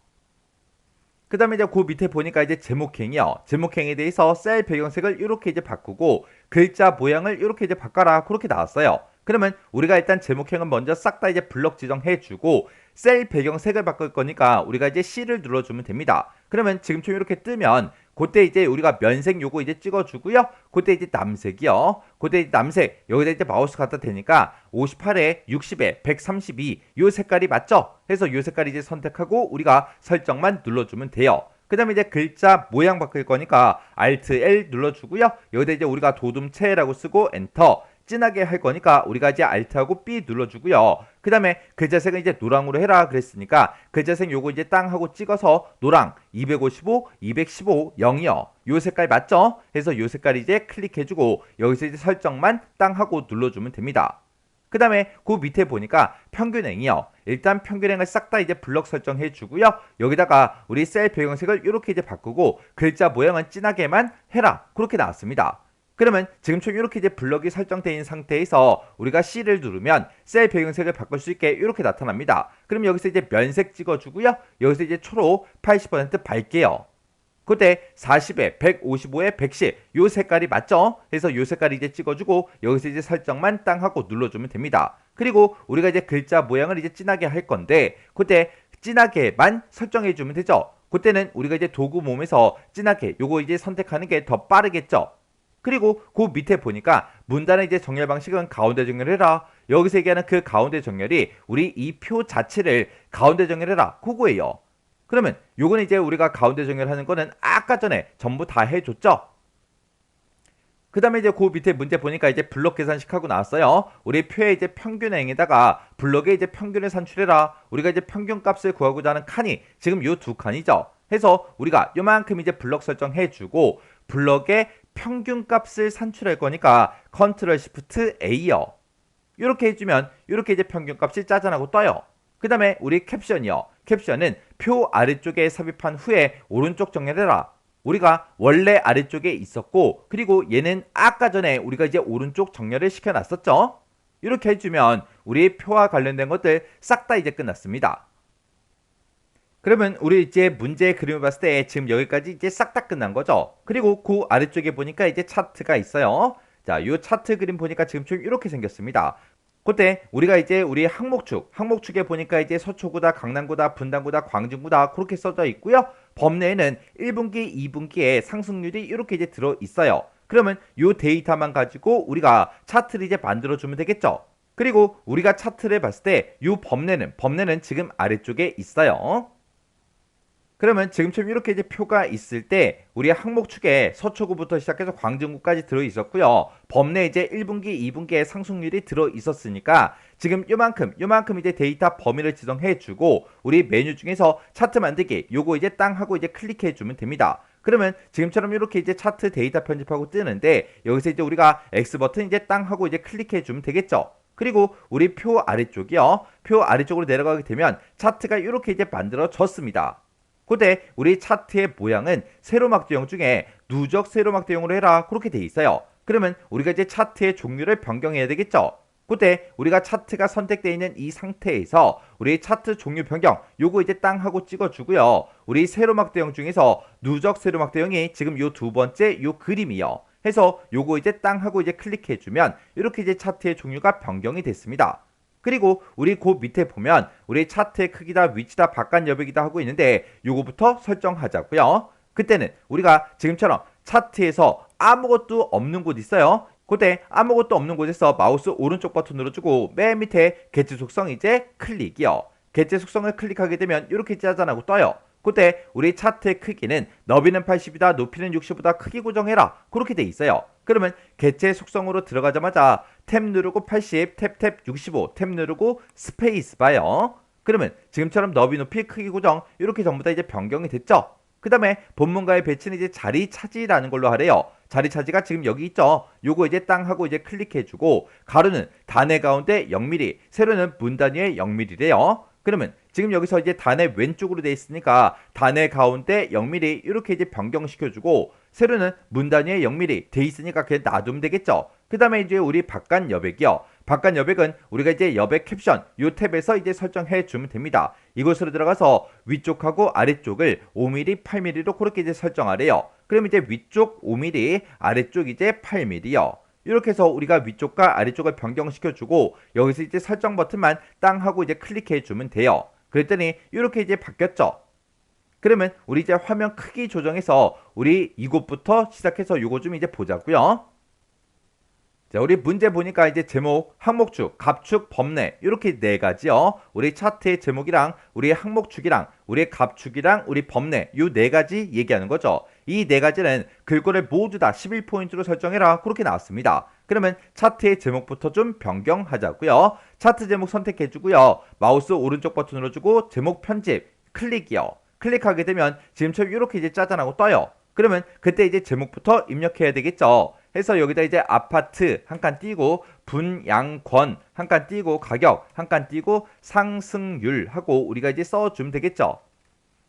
그 다음에 이제 그 밑에 보니까 이제 제목행이요. 제목행에 대해서 셀 배경색을 이렇게 이제 바꾸고 글자 모양을 이렇게 이제 바꿔라. 그렇게 나왔어요. 그러면 우리가 일단 제목행은 먼저 싹 다 이제 블럭 지정해주고 셀 배경색을 바꿀 거니까 우리가 이제 C를 눌러주면 됩니다. 그러면 지금처럼 이렇게 뜨면 그때 이제 우리가 면색 요거 이제 찍어주고요. 그때 이제 남색이요. 그때 이제 남색 여기다 이제 마우스 갖다 대니까 58에 60에 132 요 색깔이 맞죠? 해서 요 색깔 이제 선택하고 우리가 설정만 눌러주면 돼요. 그 다음에 이제 글자 모양 바꿀 거니까 Alt L 눌러주고요. 여기다 이제 우리가 도둠체라고 쓰고 엔터. 진하게 할 거니까 우리가 이제 Alt하고 B 눌러주고요. 그 다음에 글자색은 이제 노랑으로 해라 그랬으니까 글자색 요거 이제 땅 하고 찍어서 노랑 255, 215, 0이요. 요 색깔 맞죠? 해서 요 색깔 이제 클릭해주고 여기서 이제 설정만 땅 하고 눌러주면 됩니다. 그 다음에 그 밑에 보니까 평균행이요. 일단 평균행을 싹 다 이제 블럭 설정해 주고요. 여기다가 우리 셀 배경색을 이렇게 이제 바꾸고 글자 모양은 진하게만 해라. 그렇게 나왔습니다. 그러면 지금처럼 이렇게 이제 블럭이 설정되어 있는 상태에서 우리가 C를 누르면 셀 배경색을 바꿀 수 있게 이렇게 나타납니다. 그럼 여기서 이제 면색 찍어주고요. 여기서 이제 초록 80% 밝게요. 그때 40에 155에 110 요 색깔이 맞죠? 그래서 요 색깔 이제 찍어주고 여기서 이제 설정만 땅 하고 눌러주면 됩니다. 그리고 우리가 이제 글자 모양을 이제 진하게 할 건데 그때 진하게만 설정해주면 되죠. 그때는 우리가 이제 도구 몸에서 진하게 요거 이제 선택하는 게 더 빠르겠죠. 그리고 그 밑에 보니까 문단의 이제 정렬 방식은 가운데 정렬해라. 여기서 얘기하는 그 가운데 정렬이 우리 이 표 자체를 가운데 정렬해라. 그거예요. 그러면 요거는 이제 우리가 가운데 정렬하는 거는 아까 전에 전부 다 해줬죠. 그 다음에 이제 그 밑에 문제 보니까 이제 블럭 계산식 하고 나왔어요. 우리 표의 이제 평균행에다가 블럭에 이제 평균을 산출해라. 우리가 이제 평균값을 구하고자 하는 칸이 지금 요 두 칸이죠. 해서 우리가 요만큼 이제 블럭 설정해주고 블럭에 평균값을 산출할 거니까 컨트롤 시프트 A요. 이렇게 해주면 이렇게 이제 평균값이 짜잔하고 떠요. 그 다음에 우리 캡션이요. 캡션은 표 아래쪽에 삽입한 후에 오른쪽 정렬해라. 우리가 원래 아래쪽에 있었고 그리고 얘는 아까 전에 우리가 이제 오른쪽 정렬을 시켜놨었죠. 이렇게 해주면 우리 표와 관련된 것들 싹 다 이제 끝났습니다. 그러면 우리 이제 문제 그림을 봤을 때 지금 여기까지 이제 싹 다 끝난 거죠. 그리고 그 아래쪽에 보니까 이제 차트가 있어요. 자, 요 차트 그림 보니까 지금 좀 이렇게 생겼습니다. 그때 우리가 이제 우리 항목축에 보니까 이제 서초구다, 강남구다, 분당구다, 광진구다 그렇게 써져 있고요. 범내에는 1분기, 2분기에 상승률이 이렇게 이제 들어 있어요. 그러면 요 데이터만 가지고 우리가 차트를 이제 만들어 주면 되겠죠. 그리고 우리가 차트를 봤을 때 요 범내는 지금 아래쪽에 있어요. 그러면 지금처럼 이렇게 이제 표가 있을 때 우리 항목축에 서초구부터 시작해서 광진구까지 들어 있었고요. 범내 이제 1분기, 2분기에 상승률이 들어 있었으니까 지금 요만큼 이제 데이터 범위를 지정해 주고 우리 메뉴 중에서 차트 만들기 요거 이제 땅 하고 이제 클릭해 주면 됩니다. 그러면 지금처럼 이렇게 이제 차트 데이터 편집하고 뜨는데 여기서 이제 우리가 X 버튼 이제 땅 하고 이제 클릭해 주면 되겠죠. 그리고 우리 표 아래쪽이요. 표 아래쪽으로 내려가게 되면 차트가 이렇게 이제 만들어졌습니다. 그때 우리 차트의 모양은 세로막 대형 중에 누적 세로막 대형으로 해라 그렇게 돼 있어요. 그러면 우리가 이제 차트의 종류를 변경해야 되겠죠. 그때 우리가 차트가 선택되어 있는 이 상태에서 우리 차트 종류 변경 요거 이제 땅 하고 찍어주고요. 우리 세로막 대형 중에서 누적 세로막 대형이 지금 요 두 번째 요 그림이요. 해서 요거 이제 땅 하고 이제 클릭해주면 이렇게 이제 차트의 종류가 변경이 됐습니다. 그리고 우리 그 밑에 보면 우리 차트의 크기다 위치다 바깥 여백이다 하고 있는데 요거부터 설정하자고요. 그때는 우리가 지금처럼 차트에서 아무것도 없는 곳 있어요. 그때 아무것도 없는 곳에서 마우스 오른쪽 버튼 눌러주고 맨 밑에 개체 속성 이제 클릭이요. 개체 속성을 클릭하게 되면 이렇게 짜잔하고 떠요. 그때 우리 차트의 크기는 너비는 80이다 높이는 60보다 크기 고정해라 그렇게 돼 있어요. 그러면 개체 속성으로 들어가자마자 탭 누르고 80, 탭 65, 탭 누르고 스페이스 봐요. 그러면 지금처럼 너비 높이 크기 고정 이렇게 전부 다 이제 변경이 됐죠. 그 다음에 본문과의 배치는 이제 자리 차지라는 걸로 하래요. 자리 차지가 지금 여기 있죠. 요거 이제 땅 하고 이제 클릭해주고 가로는 단의 가운데 0mm, 세로는 문 단위의 0mm래요. 그러면 지금 여기서 이제 단의 왼쪽으로 돼 있으니까 단의 가운데 0mm 이렇게 이제 변경시켜주고 세로는 문 단위의 0mm 돼 있으니까 그냥 놔두면 되겠죠. 그 다음에 이제 우리 바깥 여백이요. 바깥 여백은 우리가 이제 여백 캡션 요 탭에서 이제 설정해 주면 됩니다. 이곳으로 들어가서 위쪽하고 아래쪽을 5mm, 8mm로 그렇게 이제 설정하래요. 그럼 이제 위쪽 5mm, 아래쪽 이제 8mm요. 이렇게 해서 우리가 위쪽과 아래쪽을 변경시켜주고 여기서 이제 설정 버튼만 땅 하고 이제 클릭해 주면 돼요. 그랬더니 이렇게 이제 바뀌었죠. 그러면 우리 이제 화면 크기 조정해서 우리 이곳부터 시작해서 요거 좀 이제 보자고요. 자, 우리 문제 보니까 이제 제목, 항목축, 갑축, 범례 이렇게 네 가지요. 우리 차트의 제목이랑 우리 항목축이랑 우리 갑축이랑 우리 범례 요 네 가지 얘기하는 거죠. 이 네 가지는 글꼴을 모두 다 11포인트로 설정해라 그렇게 나왔습니다. 그러면 차트의 제목부터 좀 변경하자고요. 차트 제목 선택해주고요. 마우스 오른쪽 버튼 눌러주고 제목 편집 클릭이요. 클릭하게 되면 지금처럼 이렇게 이제 짜잔하고 떠요. 그러면 그때 이제 제목부터 입력해야 되겠죠. 해서 여기다 이제 아파트 한 칸 띄고 분양권 한 칸 띄고 가격 한 칸 띄고 상승률 하고 우리가 이제 써주면 되겠죠.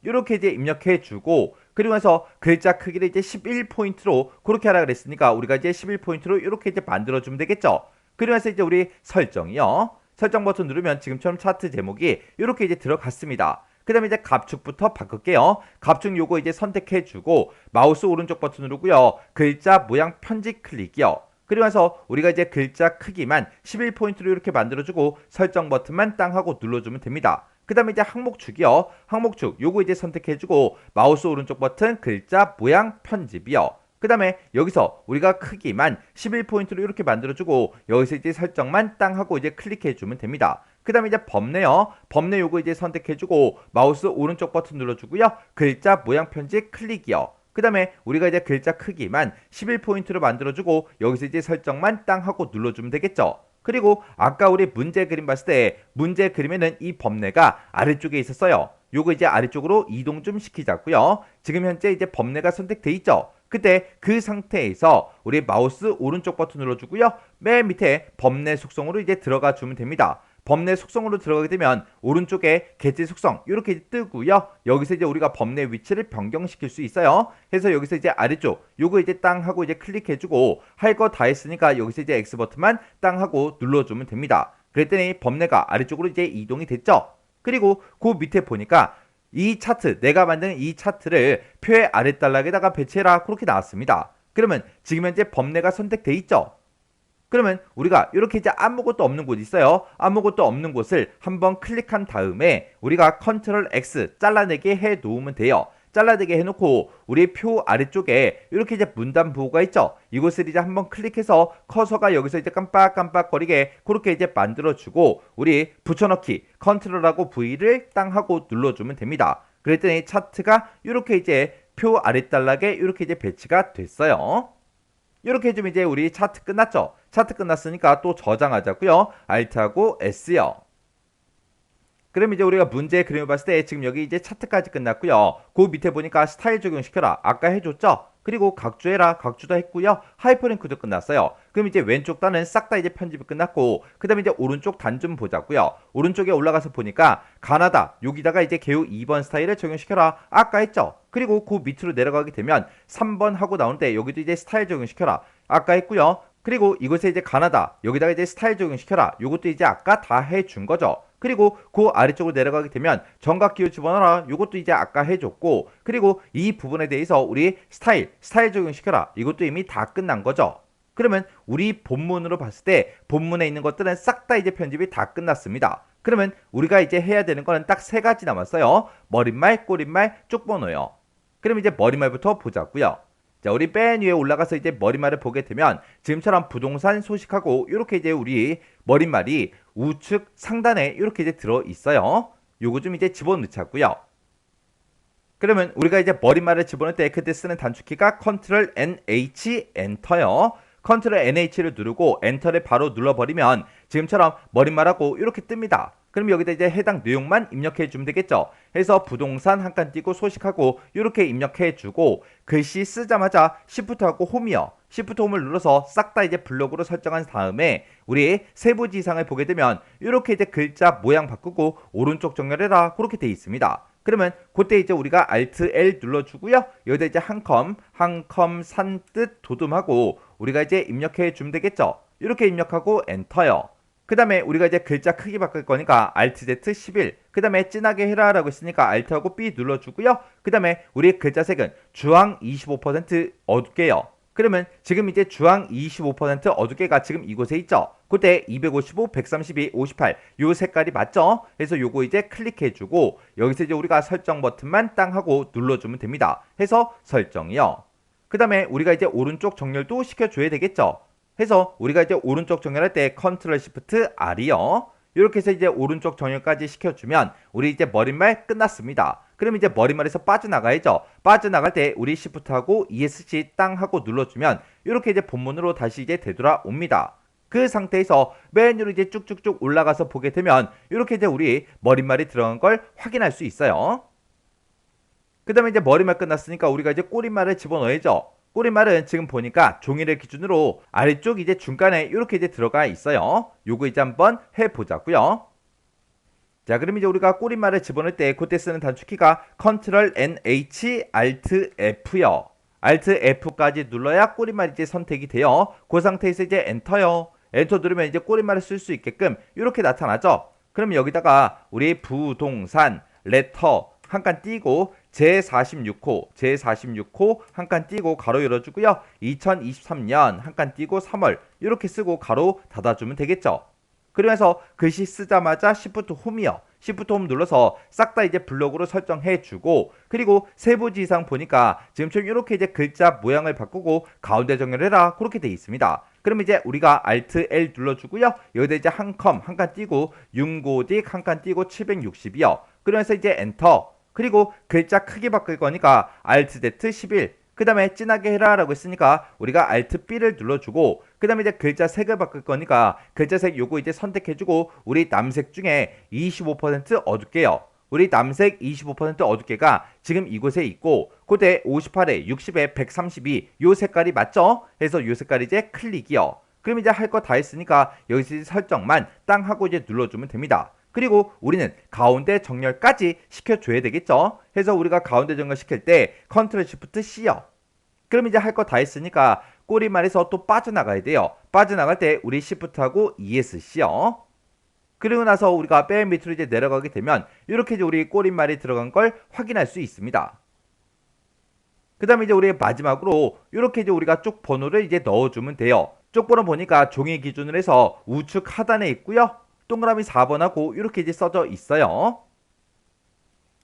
이렇게 이제 입력해 주고 그리고 나서 글자 크기를 이제 11포인트로 그렇게 하라 그랬으니까 우리가 이제 11포인트로 이렇게 이제 만들어 주면 되겠죠. 그리고 나서 이제 우리 설정이요. 설정 버튼 누르면 지금처럼 차트 제목이 이렇게 이제 들어갔습니다. 그 다음에 이제 갑축부터 바꿀게요. 갑축 요거 이제 선택해주고 마우스 오른쪽 버튼 누르고요. 글자 모양 편집 클릭이요. 그리고 나서 우리가 이제 글자 크기만 11포인트로 이렇게 만들어주고 설정 버튼만 땅 하고 눌러주면 됩니다. 그 다음에 이제 항목축이요. 항목축 요거 이제 선택해주고 마우스 오른쪽 버튼 글자 모양 편집이요. 그 다음에 여기서 우리가 크기만 11포인트로 이렇게 만들어주고 여기서 이제 설정만 땅 하고 이제 클릭해주면 됩니다. 그 다음에 이제 범례요. 범례 요거 이제 선택해주고 마우스 오른쪽 버튼 눌러주고요. 글자 모양 편집 클릭이요. 그 다음에 우리가 이제 글자 크기만 11포인트로 만들어주고 여기서 이제 설정만 땅 하고 눌러주면 되겠죠. 그리고 아까 우리 문제 그림 봤을 때 문제 그림에는 이 범례가 아래쪽에 있었어요. 요거 이제 아래쪽으로 이동 좀 시키자고요. 지금 현재 이제 범례가 선택돼 있죠. 그때 그 상태에서 우리 마우스 오른쪽 버튼 눌러주고요. 맨 밑에 범례 속성으로 이제 들어가 주면 됩니다. 범례 속성으로 들어가게 되면 오른쪽에 개체 속성 이렇게 뜨고요. 여기서 이제 우리가 범례 위치를 변경시킬 수 있어요. 해서 여기서 이제 아래쪽 요거 이제 땅 하고 이제 클릭해주고 할 거 다 했으니까 여기서 이제 X 버튼만 땅 하고 눌러주면 됩니다. 그랬더니 범례가 아래쪽으로 이제 이동이 됐죠. 그리고 그 밑에 보니까 이 차트, 내가 만든 이 차트를 표의 아랫단락에다가 배치해라 그렇게 나왔습니다. 그러면 지금 현재 범례가 선택돼 있죠. 그러면 우리가 이렇게 이제 아무것도 없는 곳 있어요. 아무것도 없는 곳을 한번 클릭한 다음에 우리가 컨트롤 X 잘라내게 해 놓으면 돼요. 잘라내게 해놓고 우리 표 아래쪽에 이렇게 이제 문단 부호가 있죠. 이곳을 이제 한번 클릭해서 커서가 여기서 이제 깜빡깜빡거리게 그렇게 이제 만들어주고 우리 붙여넣기 컨트롤하고 V를 땅 하고 눌러주면 됩니다. 그랬더니 차트가 이렇게 이제 표 아랫단락에 이렇게 이제 배치가 됐어요. 이렇게 해주면 이제 우리 차트 끝났죠. 차트 끝났으니까 또 저장하자고요. Alt하고 S요. 그럼 이제 우리가 문제 그림을 봤을 때 지금 여기 이제 차트까지 끝났고요. 그 밑에 보니까 스타일 적용시켜라. 아까 해줬죠? 그리고 각주해라 각주도 했고요. 하이퍼링크도 끝났어요. 그럼 이제 왼쪽 단은 싹 다 이제 편집이 끝났고 그 다음에 이제 오른쪽 단 좀 보자고요. 오른쪽에 올라가서 보니까 가나다 여기다가 이제 개요 2번 스타일을 적용시켜라 아까 했죠. 그리고 그 밑으로 내려가게 되면 3번 하고 나오는데 여기도 이제 스타일 적용시켜라 아까 했고요. 그리고 이곳에 이제 가나다 여기다가 이제 스타일 적용시켜라 요것도 이제 아까 다 해준 거죠. 그리고 그 아래쪽으로 내려가게 되면 정각기호 집어넣어라 요것도 이제 아까 해줬고 그리고 이 부분에 대해서 우리 스타일 적용시켜라 이것도 이미 다 끝난 거죠. 그러면 우리 본문으로 봤을 때 본문에 있는 것들은 싹 다 이제 편집이 다 끝났습니다. 그러면 우리가 이제 해야 되는 거는 딱 세 가지 남았어요. 머릿말, 꼬릿말, 쪽번호요. 그럼 이제 머릿말부터 보자고요. 자, 우리 맨 위에 올라가서 이제 머릿말을 보게 되면 지금처럼 부동산 소식하고 이렇게 이제 우리 머릿말이 우측 상단에 이렇게 이제 들어 있어요. 요거 좀 이제 집어넣자고요. 그러면 우리가 이제 머릿말을 집어넣을 때 그때 쓰는 단축키가 컨트롤 NH 엔터요. 컨트롤 NH를 누르고 엔터를 바로 눌러버리면 지금처럼 머릿말하고 이렇게 뜹니다. 그럼 여기다 이제 해당 내용만 입력해 주면 되겠죠. 해서 부동산 한 칸 띄고 소식하고 이렇게 입력해 주고 글씨 쓰자마자 Shift하고 홈이요. Shift 홈을 눌러서 싹 다 이제 블록으로 설정한 다음에 우리 세부 지상을 보게 되면 이렇게 이제 글자 모양 바꾸고 오른쪽 정렬해라 그렇게 돼 있습니다. 그러면 그때 이제 우리가 Alt L 눌러주고요. 여기다 이제 한 컴 산뜻 도둠하고 우리가 이제 입력해 주면 되겠죠. 이렇게 입력하고 엔터요. 그 다음에 우리가 이제 글자 크기 바꿀 거니까 Alt Z 11. 그 다음에 진하게 해라 라고 했으니까 Alt하고 B 눌러주고요. 그 다음에 우리 글자 색은 주황 25% 어둡게요. 그러면 지금 이제 주황 25% 어둡게가 지금 이곳에 있죠. 그때 255, 132, 58 요 색깔이 맞죠? 그래서 요거 이제 클릭해주고 여기서 이제 우리가 설정 버튼만 땅 하고 눌러주면 됩니다. 해서 설정이요. 그 다음에 우리가 이제 오른쪽 정렬도 시켜줘야 되겠죠. 해서 우리가 이제 오른쪽 정렬할 때 컨트롤 시프트 R이요. 이렇게 해서 이제 오른쪽 정렬까지 시켜주면 우리 이제 머릿말 끝났습니다. 그럼 이제 머릿말에서 빠져나가야죠. 빠져나갈 때 우리 시프트하고 ESC 땅 하고 눌러주면 이렇게 이제 본문으로 다시 이제 되돌아옵니다. 그 상태에서 메뉴로 이제 쭉쭉쭉 올라가서 보게 되면 이렇게 이제 우리 머릿말이 들어간 걸 확인할 수 있어요. 그 다음에 이제 머릿말 끝났으니까 우리가 이제 꼬릿말을 집어넣어야죠. 꼬릿말은 지금 보니까 종이를 기준으로 아래쪽 이제 중간에 이렇게 이제 들어가 있어요. 요거 이제 한번 해보자고요. 자, 그럼 이제 우리가 꼬릿말을 집어넣을 때 그때 쓰는 단축키가 컨트롤 NH Alt F요. Alt F까지 눌러야 꼬릿말이 이제 선택이 돼요. 그 상태에서 이제 엔터요. 엔터 누르면 이제 꼬릿말을 쓸 수 있게끔 이렇게 나타나죠. 그럼 여기다가 우리 부동산 레터 한 칸 띄고 제46호 한 칸 띄고 가로 열어주고요. 2023년 한 칸 띄고 3월 이렇게 쓰고 가로 닫아주면 되겠죠. 그러면서 글씨 쓰자마자 Shift 홈이요. Shift 홈 눌러서 싹 다 이제 블록으로 설정해주고 그리고 세부 지상 보니까 지금처럼 이렇게 이제 글자 모양을 바꾸고 가운데 정렬해라 그렇게 돼 있습니다. 그럼 이제 우리가 Alt L 눌러주고요. 여기다 이제 한 칸 띄고 윤고딕 한 칸 띄고 760이요. 그러면서 이제 엔터 그리고 글자 크기 바꿀 거니까 Alt Z 11 그 다음에 진하게 해라 라고 했으니까 우리가 Alt B를 눌러주고 그 다음에 이제 글자 색을 바꿀 거니까 글자 색 요거 이제 선택해주고 우리 남색 중에 25% 어둡게요. 우리 남색 25% 어둡게가 지금 이곳에 있고 그때 58에 60에 132 요 색깔이 맞죠? 해서 요 색깔이 이제 클릭이요. 그럼 이제 할 거 다 했으니까 여기서 이제 설정만 땅 하고 이제 눌러주면 됩니다. 그리고 우리는 가운데 정렬까지 시켜줘야 되겠죠. 해서 우리가 가운데 정렬 시킬 때 컨트롤 시프트 C요. 그럼 이제 할 거 다 했으니까 꼬리말에서 또 빠져나가야 돼요. 빠져나갈 때 우리 시프트하고 ESC요. 그리고 나서 우리가 맨 밑으로 이제 내려가게 되면 이렇게 이제 우리 꼬리말이 들어간 걸 확인할 수 있습니다. 그 다음에 이제 우리 마지막으로 이렇게 이제 우리가 쪽 번호를 이제 넣어주면 돼요. 쪽 번호 보니까 종이 기준으로 해서 우측 하단에 있고요. 동그라미 4번하고 이렇게 이제 써져 있어요.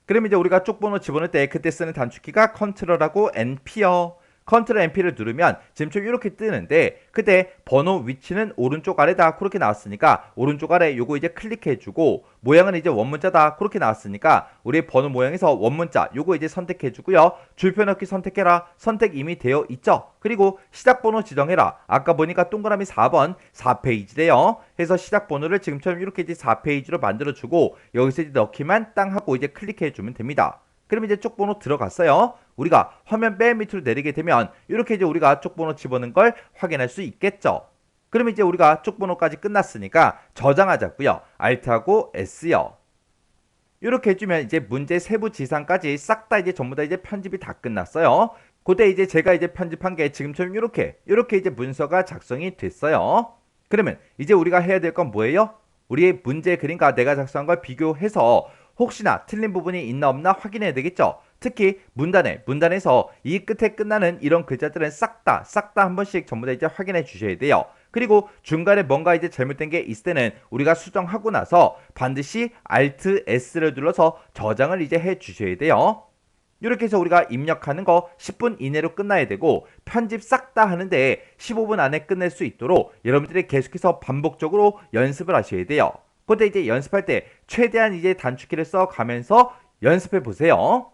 그럼 이제 우리가 쪽 번호 집어넣을 때 그때 쓰는 단축키가 컨트롤하고 NP요. 컨트롤 NP를 누르면 지금처럼 이렇게 뜨는데 그때 번호 위치는 오른쪽 아래다 그렇게 나왔으니까 오른쪽 아래 요거 이제 클릭해주고 모양은 이제 원문자다 그렇게 나왔으니까 우리 번호 모양에서 원문자 요거 이제 선택해주고요. 줄표 넣기 선택해라 선택 이미 되어 있죠. 그리고 시작 번호 지정해라 아까 보니까 동그라미 4번 4페이지래요. 해서 시작 번호를 지금처럼 이렇게 이제 4페이지로 만들어주고 여기서 이제 넣기만 땅 하고 이제 클릭해주면 됩니다. 그럼 이제 쪽번호 들어갔어요. 우리가 화면 맨 밑으로 내리게 되면 이렇게 이제 우리가 쪽번호 집어넣은 걸 확인할 수 있겠죠. 그럼 이제 우리가 쪽번호까지 끝났으니까 저장하자고요. Alt하고 S요. 이렇게 해주면 이제 문제 세부 지상까지 싹 다 이제 전부 다 이제 편집이 다 끝났어요. 그때 이제 제가 이제 편집한 게 지금처럼 이렇게 이제 문서가 작성이 됐어요. 그러면 이제 우리가 해야 될 건 뭐예요? 우리의 문제 그림과 내가 작성한 걸 비교해서 혹시나 틀린 부분이 있나 없나 확인해야 되겠죠. 특히 문단에서 이 끝에 끝나는 이런 글자들은 싹 다 한 번씩 전부 다 이제 확인해 주셔야 돼요. 그리고 중간에 뭔가 이제 잘못된 게 있을 때는 우리가 수정하고 나서 반드시 Alt S를 눌러서 저장을 이제 해 주셔야 돼요. 이렇게 해서 우리가 입력하는 거 10분 이내로 끝나야 되고 편집 싹 다 하는데 15분 안에 끝낼 수 있도록 여러분들이 계속해서 반복적으로 연습을 하셔야 돼요. 그때 이제 연습할 때 최대한 이제 단축키를 써 가면서 연습해 보세요.